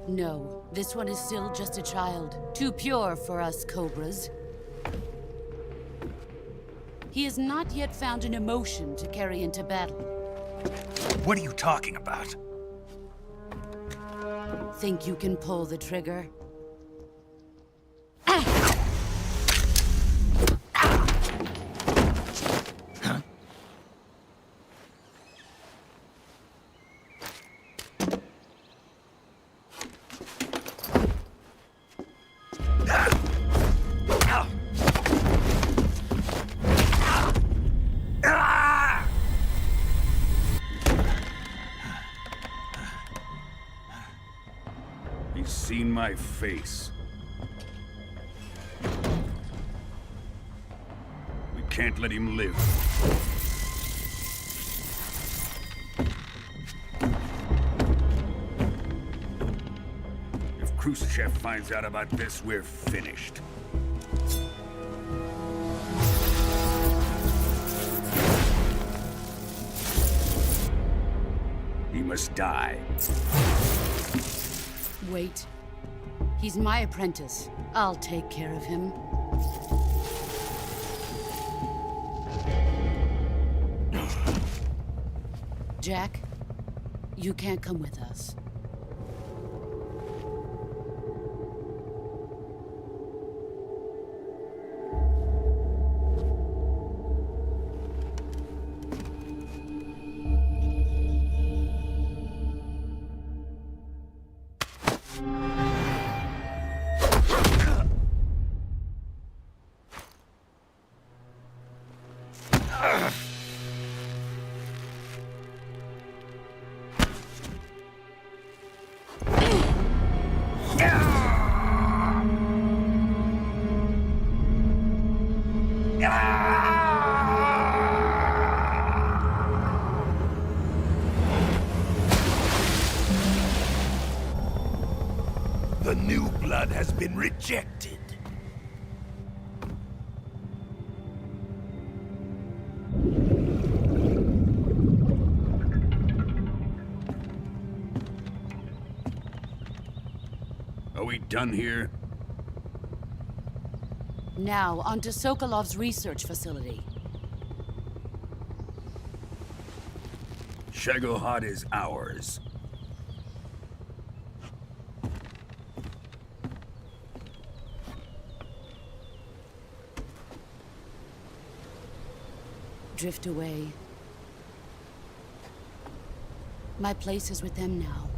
No, this one is still just a child. Too pure for us Cobras. He has not yet found an emotion to carry into battle. What are you talking about? Think you can pull the trigger? He's seen my face. We can't let him live. If Khrushchev finds out about this, we're finished. He must die. Wait. He's my apprentice. I'll take care of him. Jack, you can't come with us. The new blood has been rejected. Are we done here? Now, onto Sokolov's research facility. Shagohod is ours. Drift away. My place is with them now.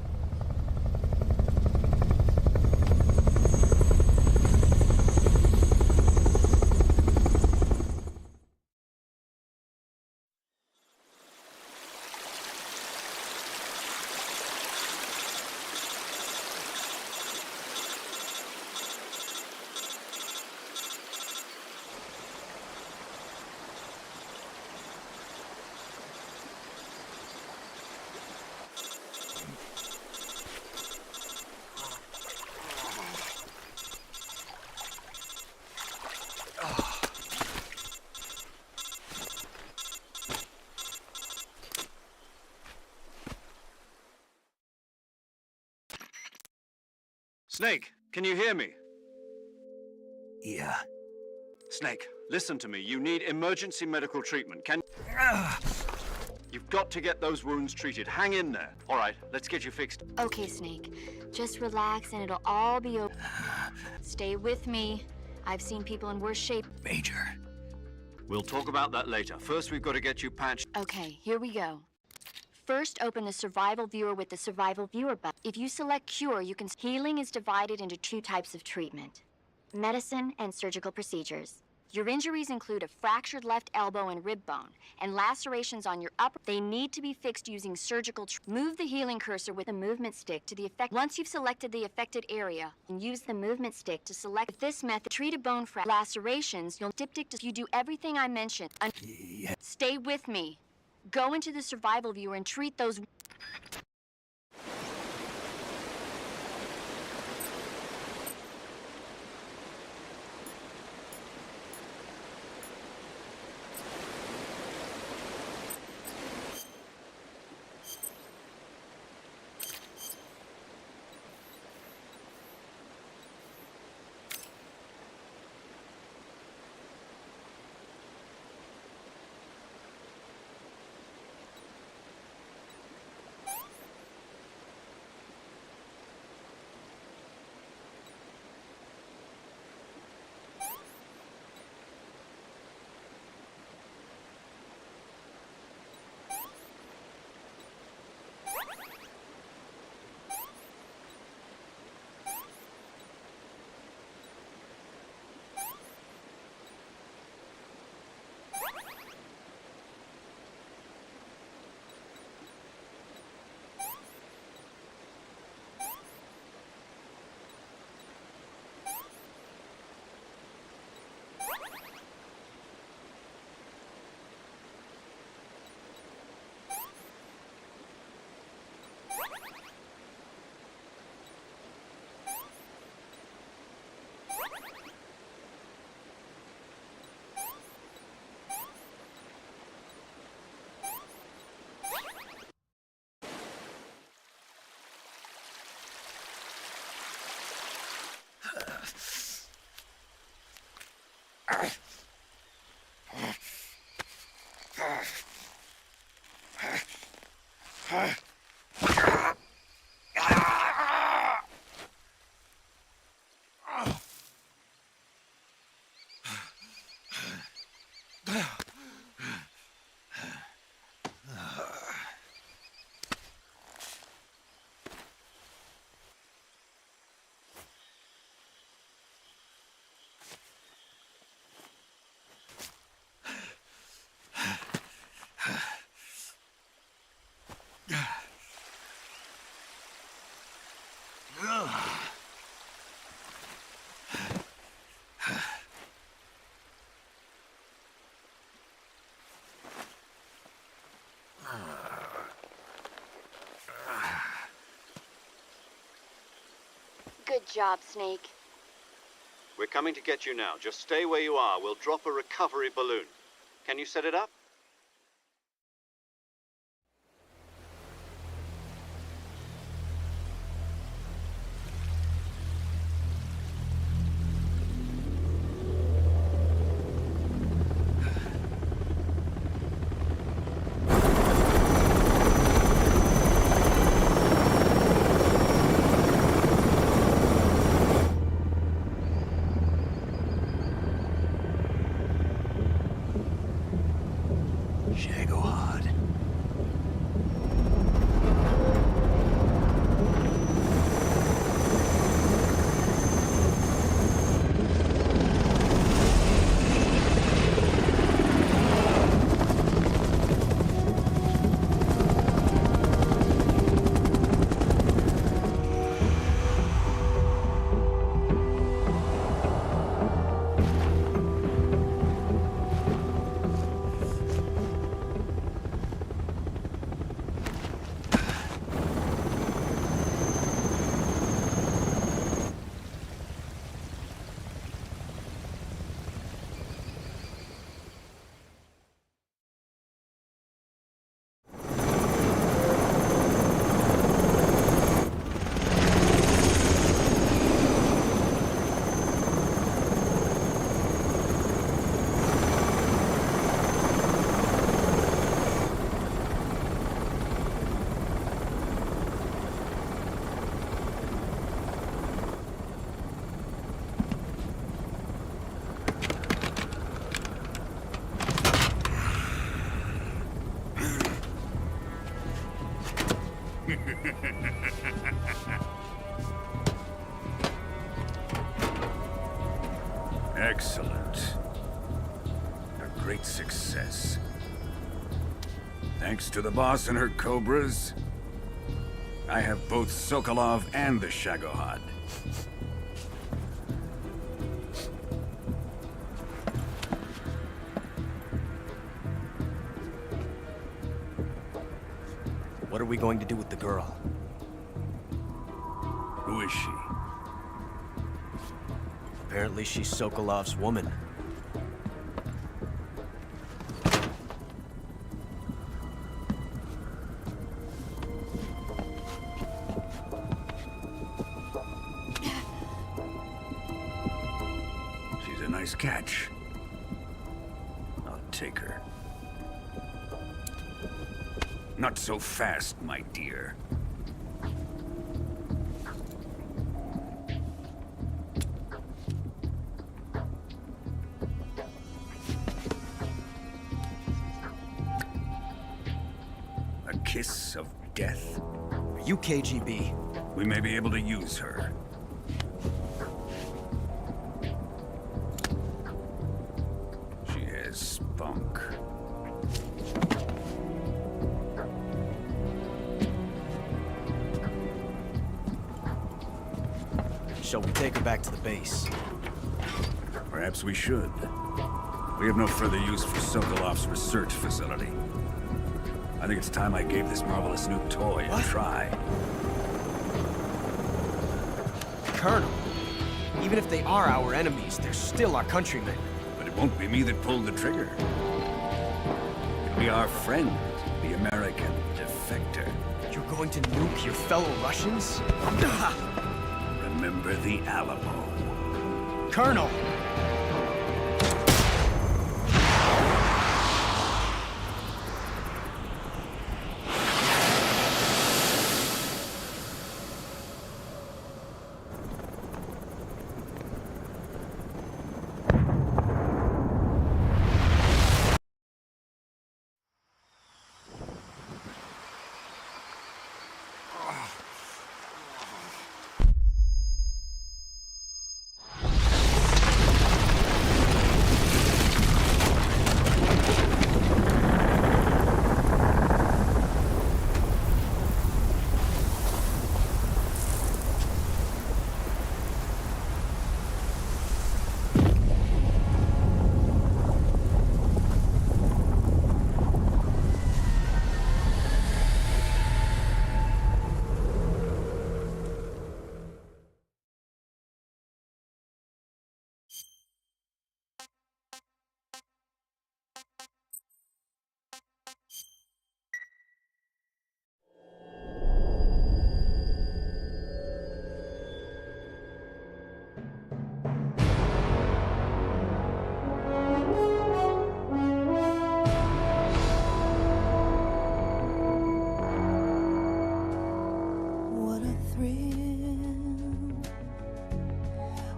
Snake, can you hear me? Yeah. Snake, listen to me. You need emergency medical treatment. You've got to get those wounds treated. Hang in there. All right, let's get you fixed. Okay, Snake. Just relax and it'll all be over. Stay with me. I've seen people in worse shape. Major. We'll talk about that later. First, we've got to get you patched. Okay, here we go. First, open the survival viewer with the survival viewer button. If you select cure, you can... Healing is divided into 2 types of treatment: medicine and surgical procedures. Your injuries include a fractured left elbow and rib bone, and lacerations on your upper. They need to be fixed using surgical. Move the healing cursor with the movement stick to the effect. Once you've selected the affected area, and use the movement stick to select. With this method, treat a bone lacerations. You'll diptych to. You do everything I mentioned. Yeah. Stay with me. Go into the survival viewer and treat those. Good job, Snake. We're coming to get you now. Just stay where you are. We'll drop a recovery balloon. Can you set it up? Excellent. A great success. Thanks to the boss and her cobras, I have both Sokolov and the Shagohod. What are we going to do with the girl? Who is she? Apparently she's Sokolov's woman. She's a nice catch. I'll take her. Not so fast, my dear. A kiss of death? Are you KGB? We may be able to use her. She has spunk. Shall we take her back to the base? Perhaps we should. We have no further use for Sokolov's research facility. I think it's time I gave this marvelous new toy a try. Colonel, even if they are our enemies, they're still our countrymen. But it won't be me that pulled the trigger. It'll be our friend, the American defector. You're going to nuke your fellow Russians? Remember the Alamo. Colonel!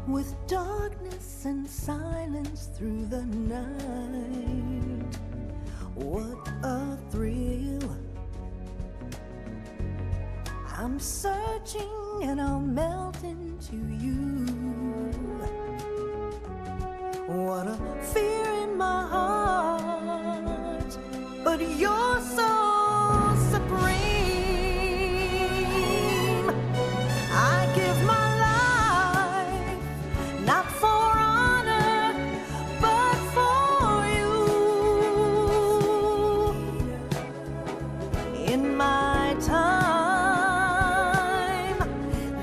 With darkness and silence through the night, what a thrill. I'm searching and I'll melt into you. What a fear in my heart, but you're so supreme. I give my not for honor, but for you. In my time,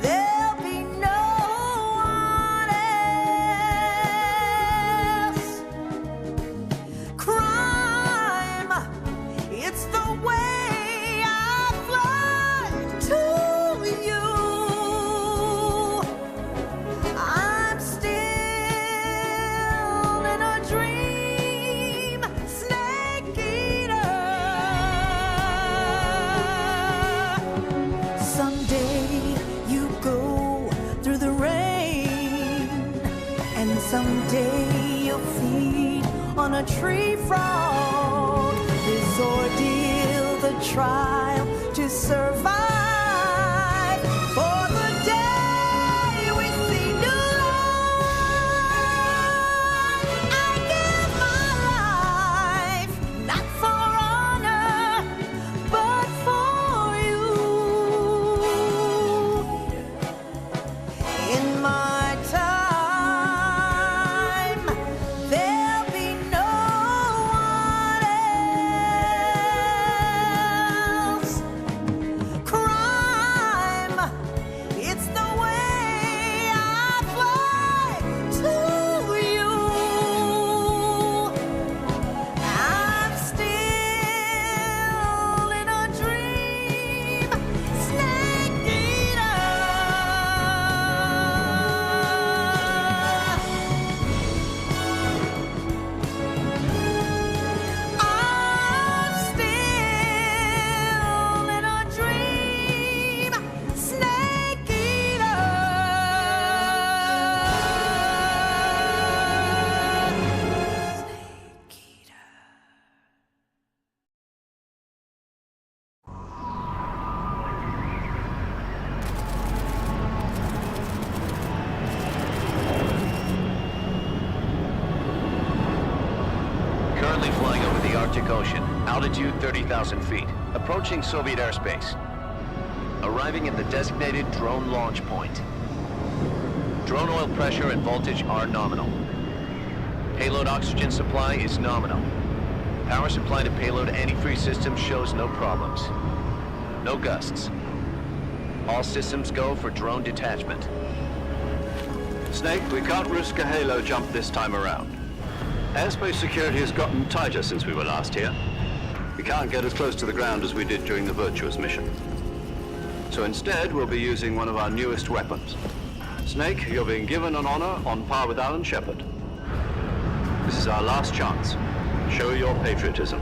there'll be no one else. Crime, it's the way I fly to you. Someday you'll feed on a tree frog. This ordeal, the trial to survive. Currently flying over the Arctic Ocean, altitude 30,000 feet, approaching Soviet airspace. Arriving at the designated drone launch point. Drone oil pressure and voltage are nominal. Payload oxygen supply is nominal. Power supply to payload antifreeze system shows no problems. No gusts. All systems go for drone detachment. Snake, we can't risk a halo jump this time around. Airspace security has gotten tighter since we were last here. We can't get as close to the ground as we did during the Virtuous mission. So instead, we'll be using one of our newest weapons. Snake, you're being given an honor on par with Alan Shepard. This is our last chance. Show your patriotism.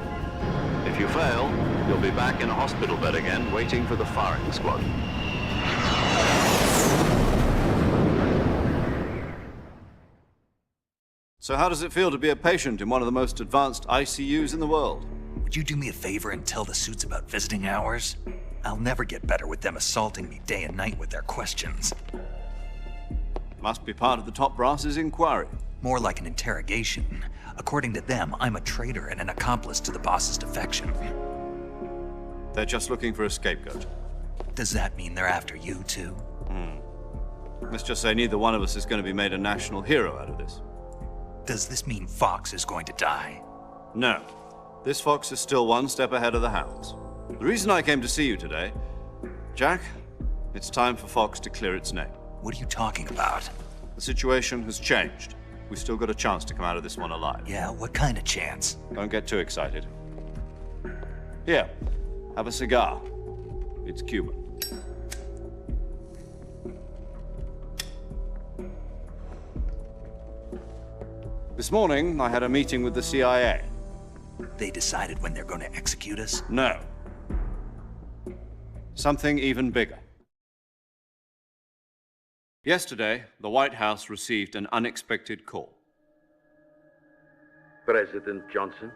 If you fail, you'll be back in a hospital bed again, waiting for the firing squad. So how does it feel to be a patient in one of the most advanced ICUs in the world? Would you do me a favor and tell the suits about visiting hours? I'll never get better with them assaulting me day and night with their questions. Must be part of the top brass's inquiry. More like an interrogation. According to them, I'm a traitor and an accomplice to the boss's defection. They're just looking for a scapegoat. Does that mean they're after you, too? Let's just say neither one of us is going to be made a national hero out of this. Does this mean Fox is going to die? No. This Fox is still one step ahead of the hounds. The reason I came to see you today, Jack, it's time for Fox to clear its name. What are you talking about? The situation has changed. We've still got a chance to come out of this one alive. Yeah, what kind of chance? Don't get too excited. Here, have a cigar. It's Cuban. This morning, I had a meeting with the CIA. They decided when they're going to execute us? No. Something even bigger. Yesterday, the White House received an unexpected call. President Johnson?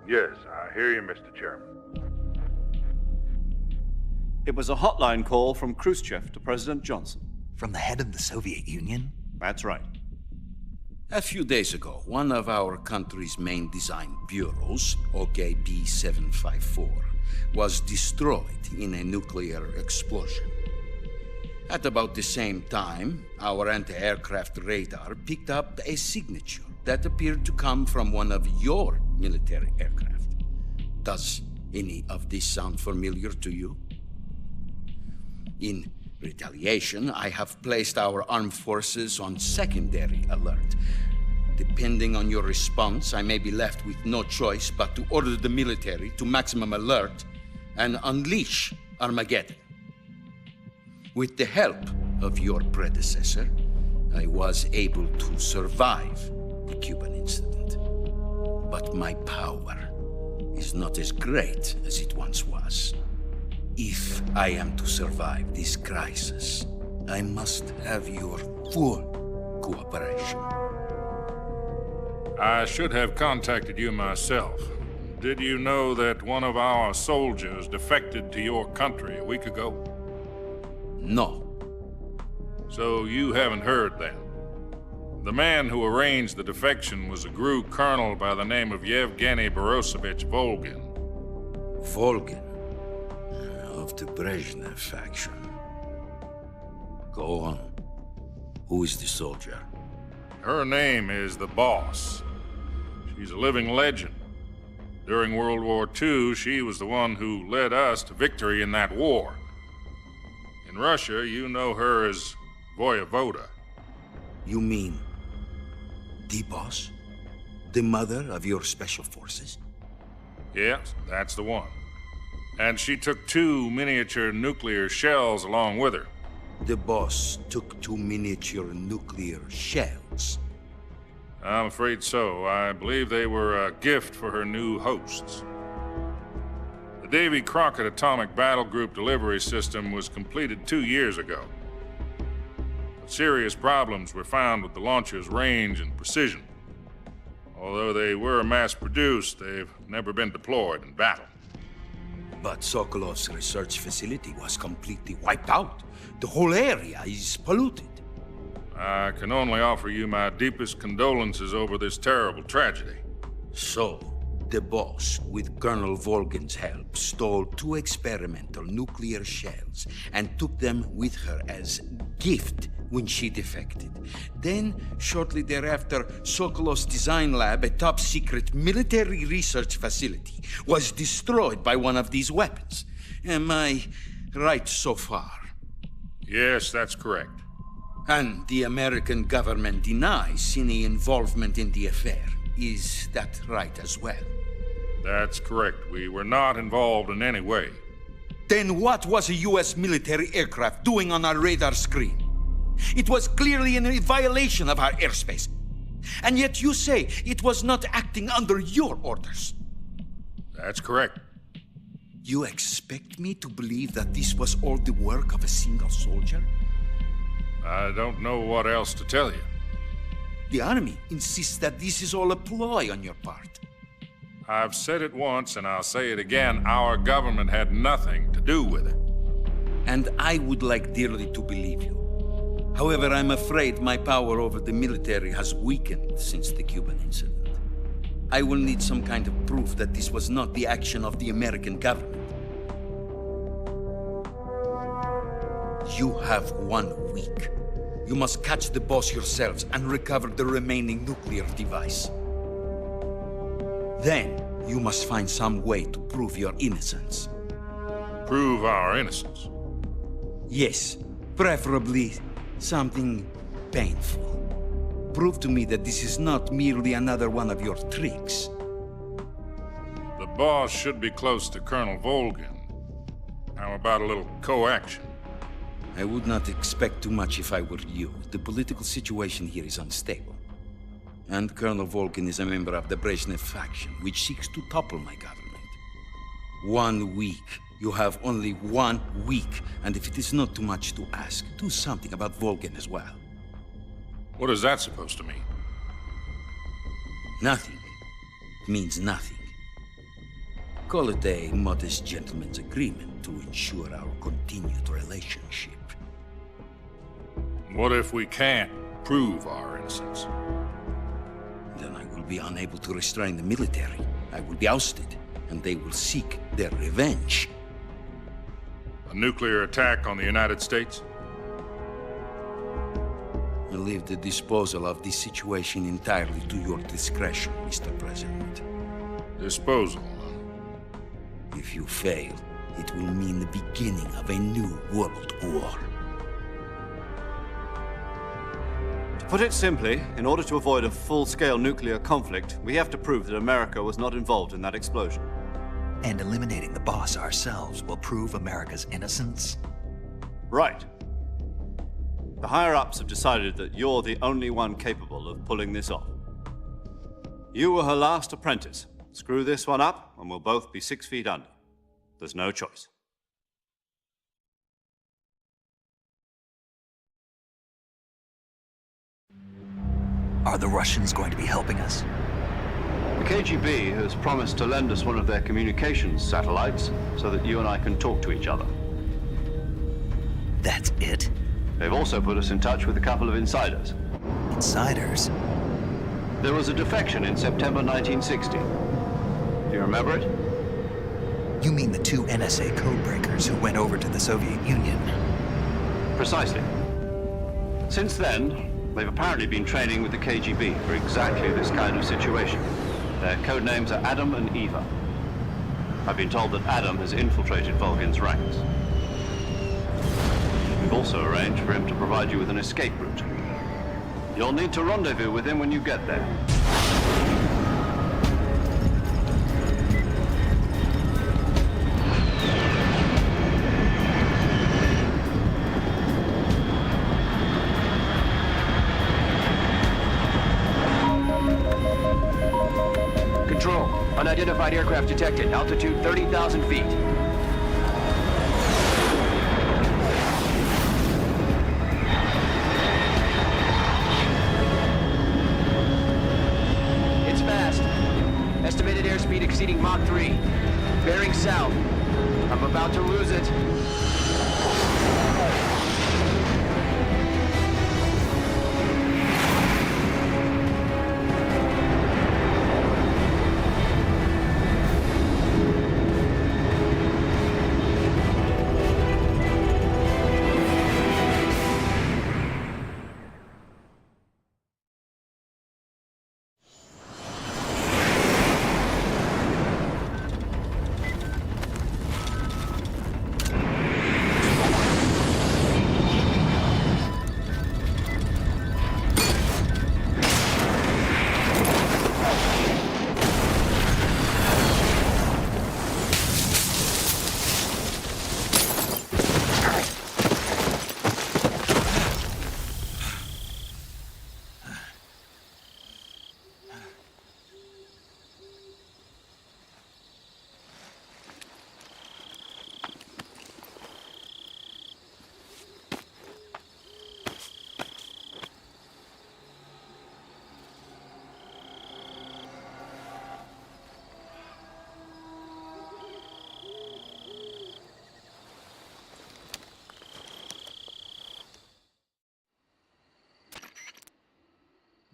Yes, I hear you, Mr. Chairman. It was a hotline call from Khrushchev to President Johnson. From the head of the Soviet Union? That's right. A few days ago, one of our country's main design bureaus, OKB-754, was destroyed in a nuclear explosion. At about the same time, our anti-aircraft radar picked up a signature that appeared to come from one of your military aircraft. Does any of this sound familiar to you? In retaliation, I have placed our armed forces on secondary alert. Depending on your response, I may be left with no choice but to order the military to maximum alert and unleash Armageddon. With the help of your predecessor, I was able to survive the Cuban incident. But my power is not as great as it once was. If I am to survive this crisis, I must have your full cooperation. I should have contacted you myself. Did you know that one of our soldiers defected to your country a week ago? No. So you haven't heard then? The man who arranged the defection was a GRU colonel by the name of Yevgeny Borosovich Volgin. Volgin? Of the Brezhnev faction. Go on. Who is the soldier? Her name is the Boss. She's a living legend. During World War II, she was the one who led us to victory in that war. In Russia, you know her as Voyevoda. You mean the Boss? The mother of your special forces? Yes, that's the one. And she took 2 miniature nuclear shells along with her. The Boss took 2 miniature nuclear shells? I'm afraid so. I believe they were a gift for her new hosts. The Davy Crockett Atomic Battle Group delivery system was completed 2 years ago. But serious problems were found with the launcher's range and precision. Although they were mass-produced, they've never been deployed in battle. But Sokolov's research facility was completely wiped out. The whole area is polluted. I can only offer you my deepest condolences over this terrible tragedy. So, the boss, with Colonel Volgin's help, stole 2 experimental nuclear shells and took them with her as gift when she defected. Then, shortly thereafter, Sokolov's design lab, a top-secret military research facility, was destroyed by one of these weapons. Am I right so far? Yes, that's correct. And the American government denies any involvement in the affair. Is that right as well? That's correct. We were not involved in any way. Then what was a U.S. military aircraft doing on our radar screen? It was clearly in violation of our airspace. And yet you say it was not acting under your orders. That's correct. You expect me to believe that this was all the work of a single soldier? I don't know what else to tell you. The Army insists that this is all a ploy on your part. I've said it once and I'll say it again. Our government had nothing to do with it. And I would like dearly to believe you. However, I'm afraid my power over the military has weakened since the Cuban incident. I will need some kind of proof that this was not the action of the American government. You have 1 week. You must catch the boss yourselves and recover the remaining nuclear device. Then, you must find some way to prove your innocence. Prove our innocence? Yes, preferably something painful. Prove to me that this is not merely another one of your tricks. The boss should be close to Colonel Volgin. How about a little co-action? I would not expect too much if I were you. The political situation here is unstable. And Colonel Volgin is a member of the Brezhnev faction, which seeks to topple my government. 1 week. You have only 1 week, and if it is not too much to ask, do something about Volgin as well. What is that supposed to mean? Nothing. It means nothing. Call it a modest gentleman's agreement to ensure our continued relationship. What if we can't prove our innocence? Then I will be unable to restrain the military. I will be ousted, and they will seek their revenge. A nuclear attack on the United States? I leave the disposal of this situation entirely to your discretion, Mr. President. Disposal? If you fail, it will mean the beginning of a new world war. To put it simply, in order to avoid a full-scale nuclear conflict, we have to prove that America was not involved in that explosion. And eliminating the boss ourselves will prove America's innocence? Right. The higher-ups have decided that you're the only one capable of pulling this off. You were her last apprentice. Screw this one up, and we'll both be 6 feet under. There's no choice. Are the Russians going to be helping us? The KGB has promised to lend us one of their communications satellites so that you and I can talk to each other. That's it? They've also put us in touch with a couple of insiders. Insiders? There was a defection in September 1960. Do you remember it? You mean the 2 NSA codebreakers who went over to the Soviet Union? Precisely. Since then, they've apparently been training with the KGB for exactly this kind of situation. Their code names are Adam and Eva. I've been told that Adam has infiltrated Volgin's ranks. We've also arranged for him to provide you with an escape route. You'll need to rendezvous with him when you get there. Control, unidentified aircraft detected, altitude 30,000 feet. It's fast. Estimated airspeed exceeding Mach 3. Bearing south. I'm about to lose it.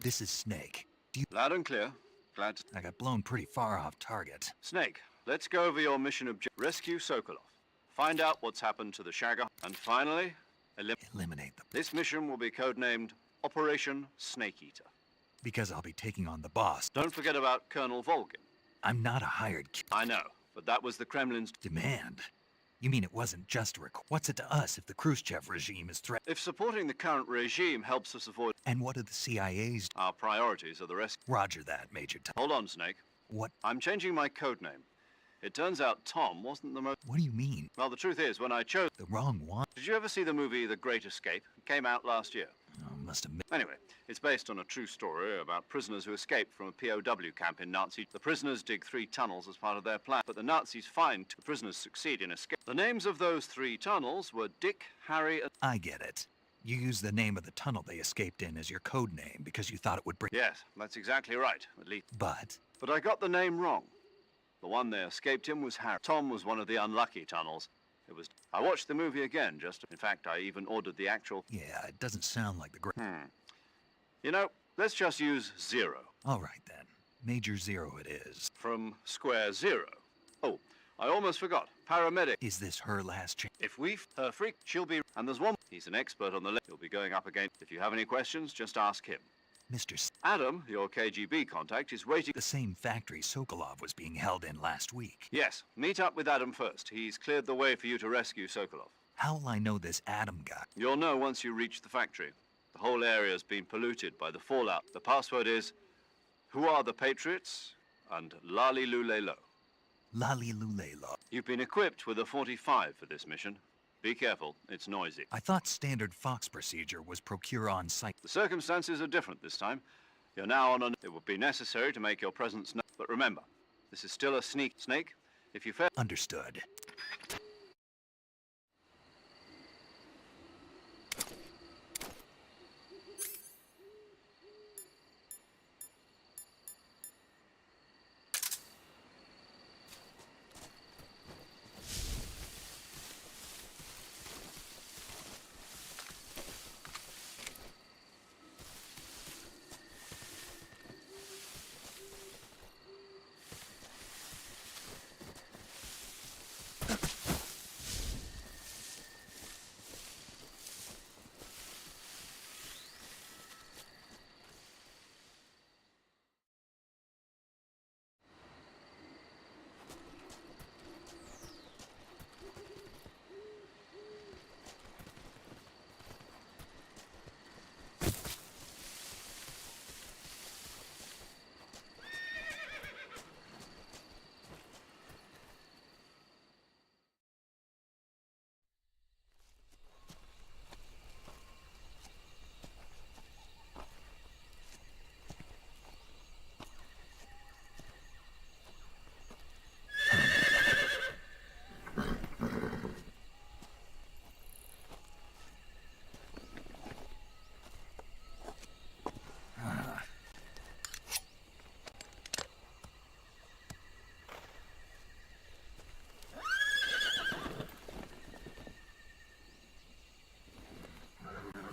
This is Snake. Do you... Loud and clear. Glad to... I got blown pretty far off target. Snake, let's go over your mission objective. Rescue Sokolov. Find out what's happened to the Shagger. And finally, eliminate them. This mission will be codenamed Operation Snake Eater. Because I'll be taking on the boss. Don't forget about Colonel Volgin. I'm not a hired I know, but that was the Kremlin's demand. You mean it wasn't just a What's it to us if the Khrushchev regime is threatened? If supporting the current regime helps us avoid... And what do the CIA's... Our priorities are the rest... Roger that, Major Tom. Hold on, Snake. What? I'm changing my code name. It turns out Tom wasn't the most... What do you mean? Well, the truth is, when I chose... The wrong one? Did you ever see the movie The Great Escape? It came out last year. Oh, must have... Anyway, it's based on a true story about prisoners who escaped from a POW camp in Nazi... The prisoners dig 3 tunnels as part of their plan, but the Nazis find the prisoners succeed in escape. The names of those 3 tunnels were Dick, Harry, and... I get it. You used the name of the tunnel they escaped in as your code name because you thought it would bring... Yes, that's exactly right, at least. But I got the name wrong. The one they escaped in was Harry. Tom was one of the unlucky tunnels. It was... I watched the movie again, just... In fact, I even ordered the actual... Yeah, it doesn't sound like the great... You know, let's just use 0. All right, then. Major 0 it is. From Square 0. Oh, I almost forgot. Paramedic. Is this her last chance? If we her freak, she'll be... And there's one... He's an expert on the list. He'll be going up against... If you have any questions, just ask him. Mr. Adam, your KGB contact, is waiting... The same factory Sokolov was being held in last week. Yes, meet up with Adam first. He's cleared the way for you to rescue Sokolov. How will I know this Adam guy? You'll know once you reach the factory. The whole area's been polluted by the fallout. The password is... Who are the Patriots? And Lali Lule Lo. Lali Lule Lo. You've been equipped with a 45 for this mission. Be careful, it's noisy. I thought standard Fox procedure was procure on site. The circumstances are different this time. You're now on an... It would be necessary to make your presence known. But remember, this is still a snake. If you fail... Understood.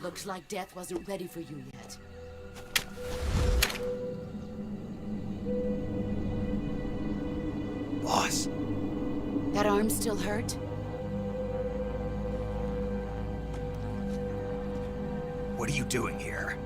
Looks like death wasn't ready for you yet. Boss! That arm still hurt? What are you doing here?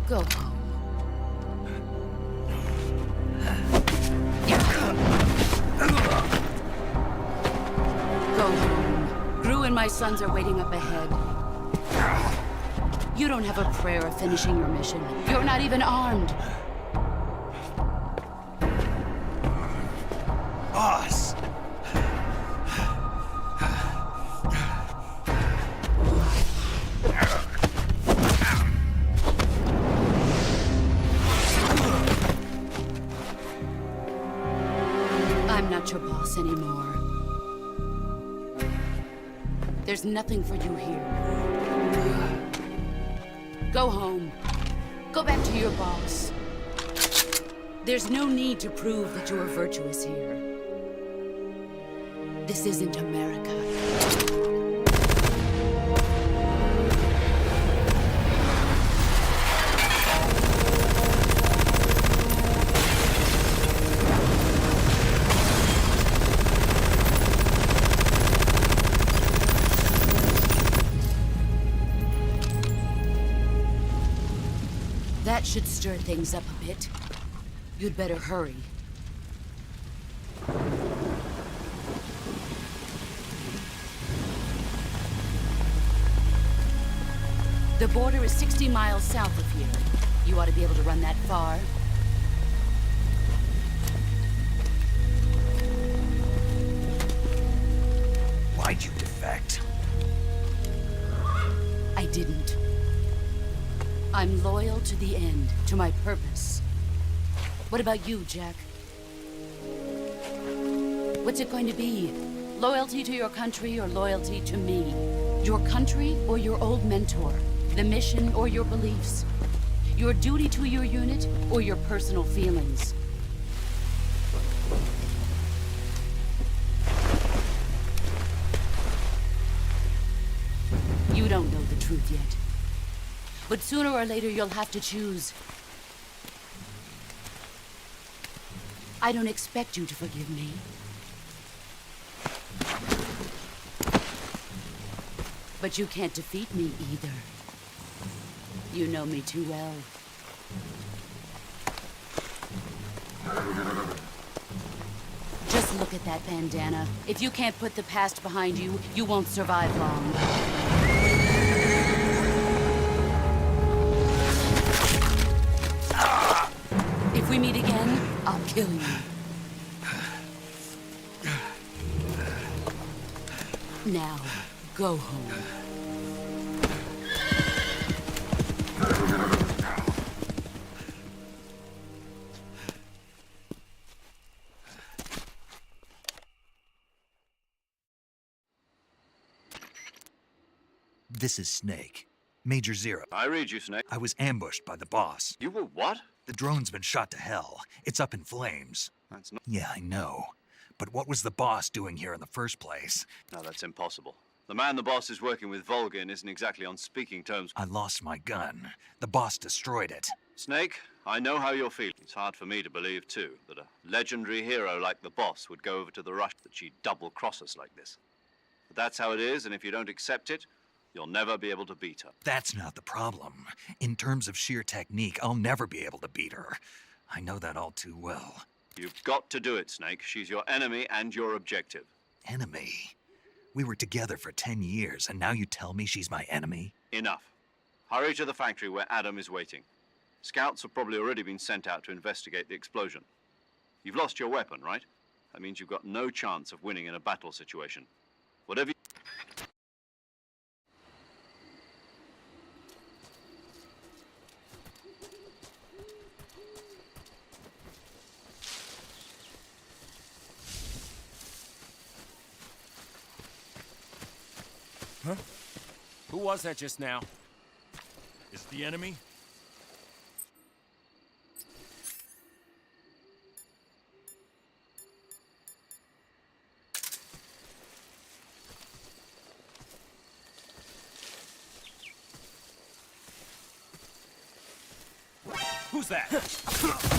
Go home. Go home. Gru and my sons are waiting up ahead. You don't have a prayer of finishing your mission. You're not even armed. Boss! I'm not your boss anymore. There's nothing for you here. Go home. Go back to your boss. There's no need to prove that you're virtuous here. This isn't America. That should stir things up a bit. You'd better hurry. The border is 60 miles south of here. You ought to be able to run that far. Why'd you defect? I didn't. I'm loyal to the end, to my purpose. What about you, Jack? What's it going to be? Loyalty to your country or loyalty to me? Your country or your old mentor? The mission or your beliefs? Your duty to your unit or your personal feelings? You don't know the truth yet. But sooner or later you'll have to choose. I don't expect you to forgive me. But you can't defeat me either. You know me too well. Just look at that bandana. If you can't put the past behind you, you won't survive long. If we meet again, I'll kill you. Now, go home. This is Snake. Major Zero. I read you, Snake. I was ambushed by the boss. You were what? The drone's been shot to hell. It's up in flames. That's not... Yeah, I know. But what was the boss doing here in the first place? No, that's impossible. The man the boss is working with, Volgin, isn't exactly on speaking terms. I lost my gun. The boss destroyed it. Snake, I know how you're feeling. It's hard for me to believe, too, that a legendary hero like the boss would go over to the rush, that she'd double-cross us like this. But that's how it is, and if you don't accept it, you'll never be able to beat her. That's not the problem. In terms of sheer technique, I'll never be able to beat her. I know that all too well. You've got to do it, Snake. She's your enemy and your objective. Enemy? We were together for 10 years, and now you tell me she's my enemy? Enough. Hurry to the factory where Adam is waiting. Scouts have probably already been sent out to investigate the explosion. You've lost your weapon, right? That means you've got no chance of winning in a battle situation. Whatever you... Huh? Who was that just now? Is it the enemy? Who's that?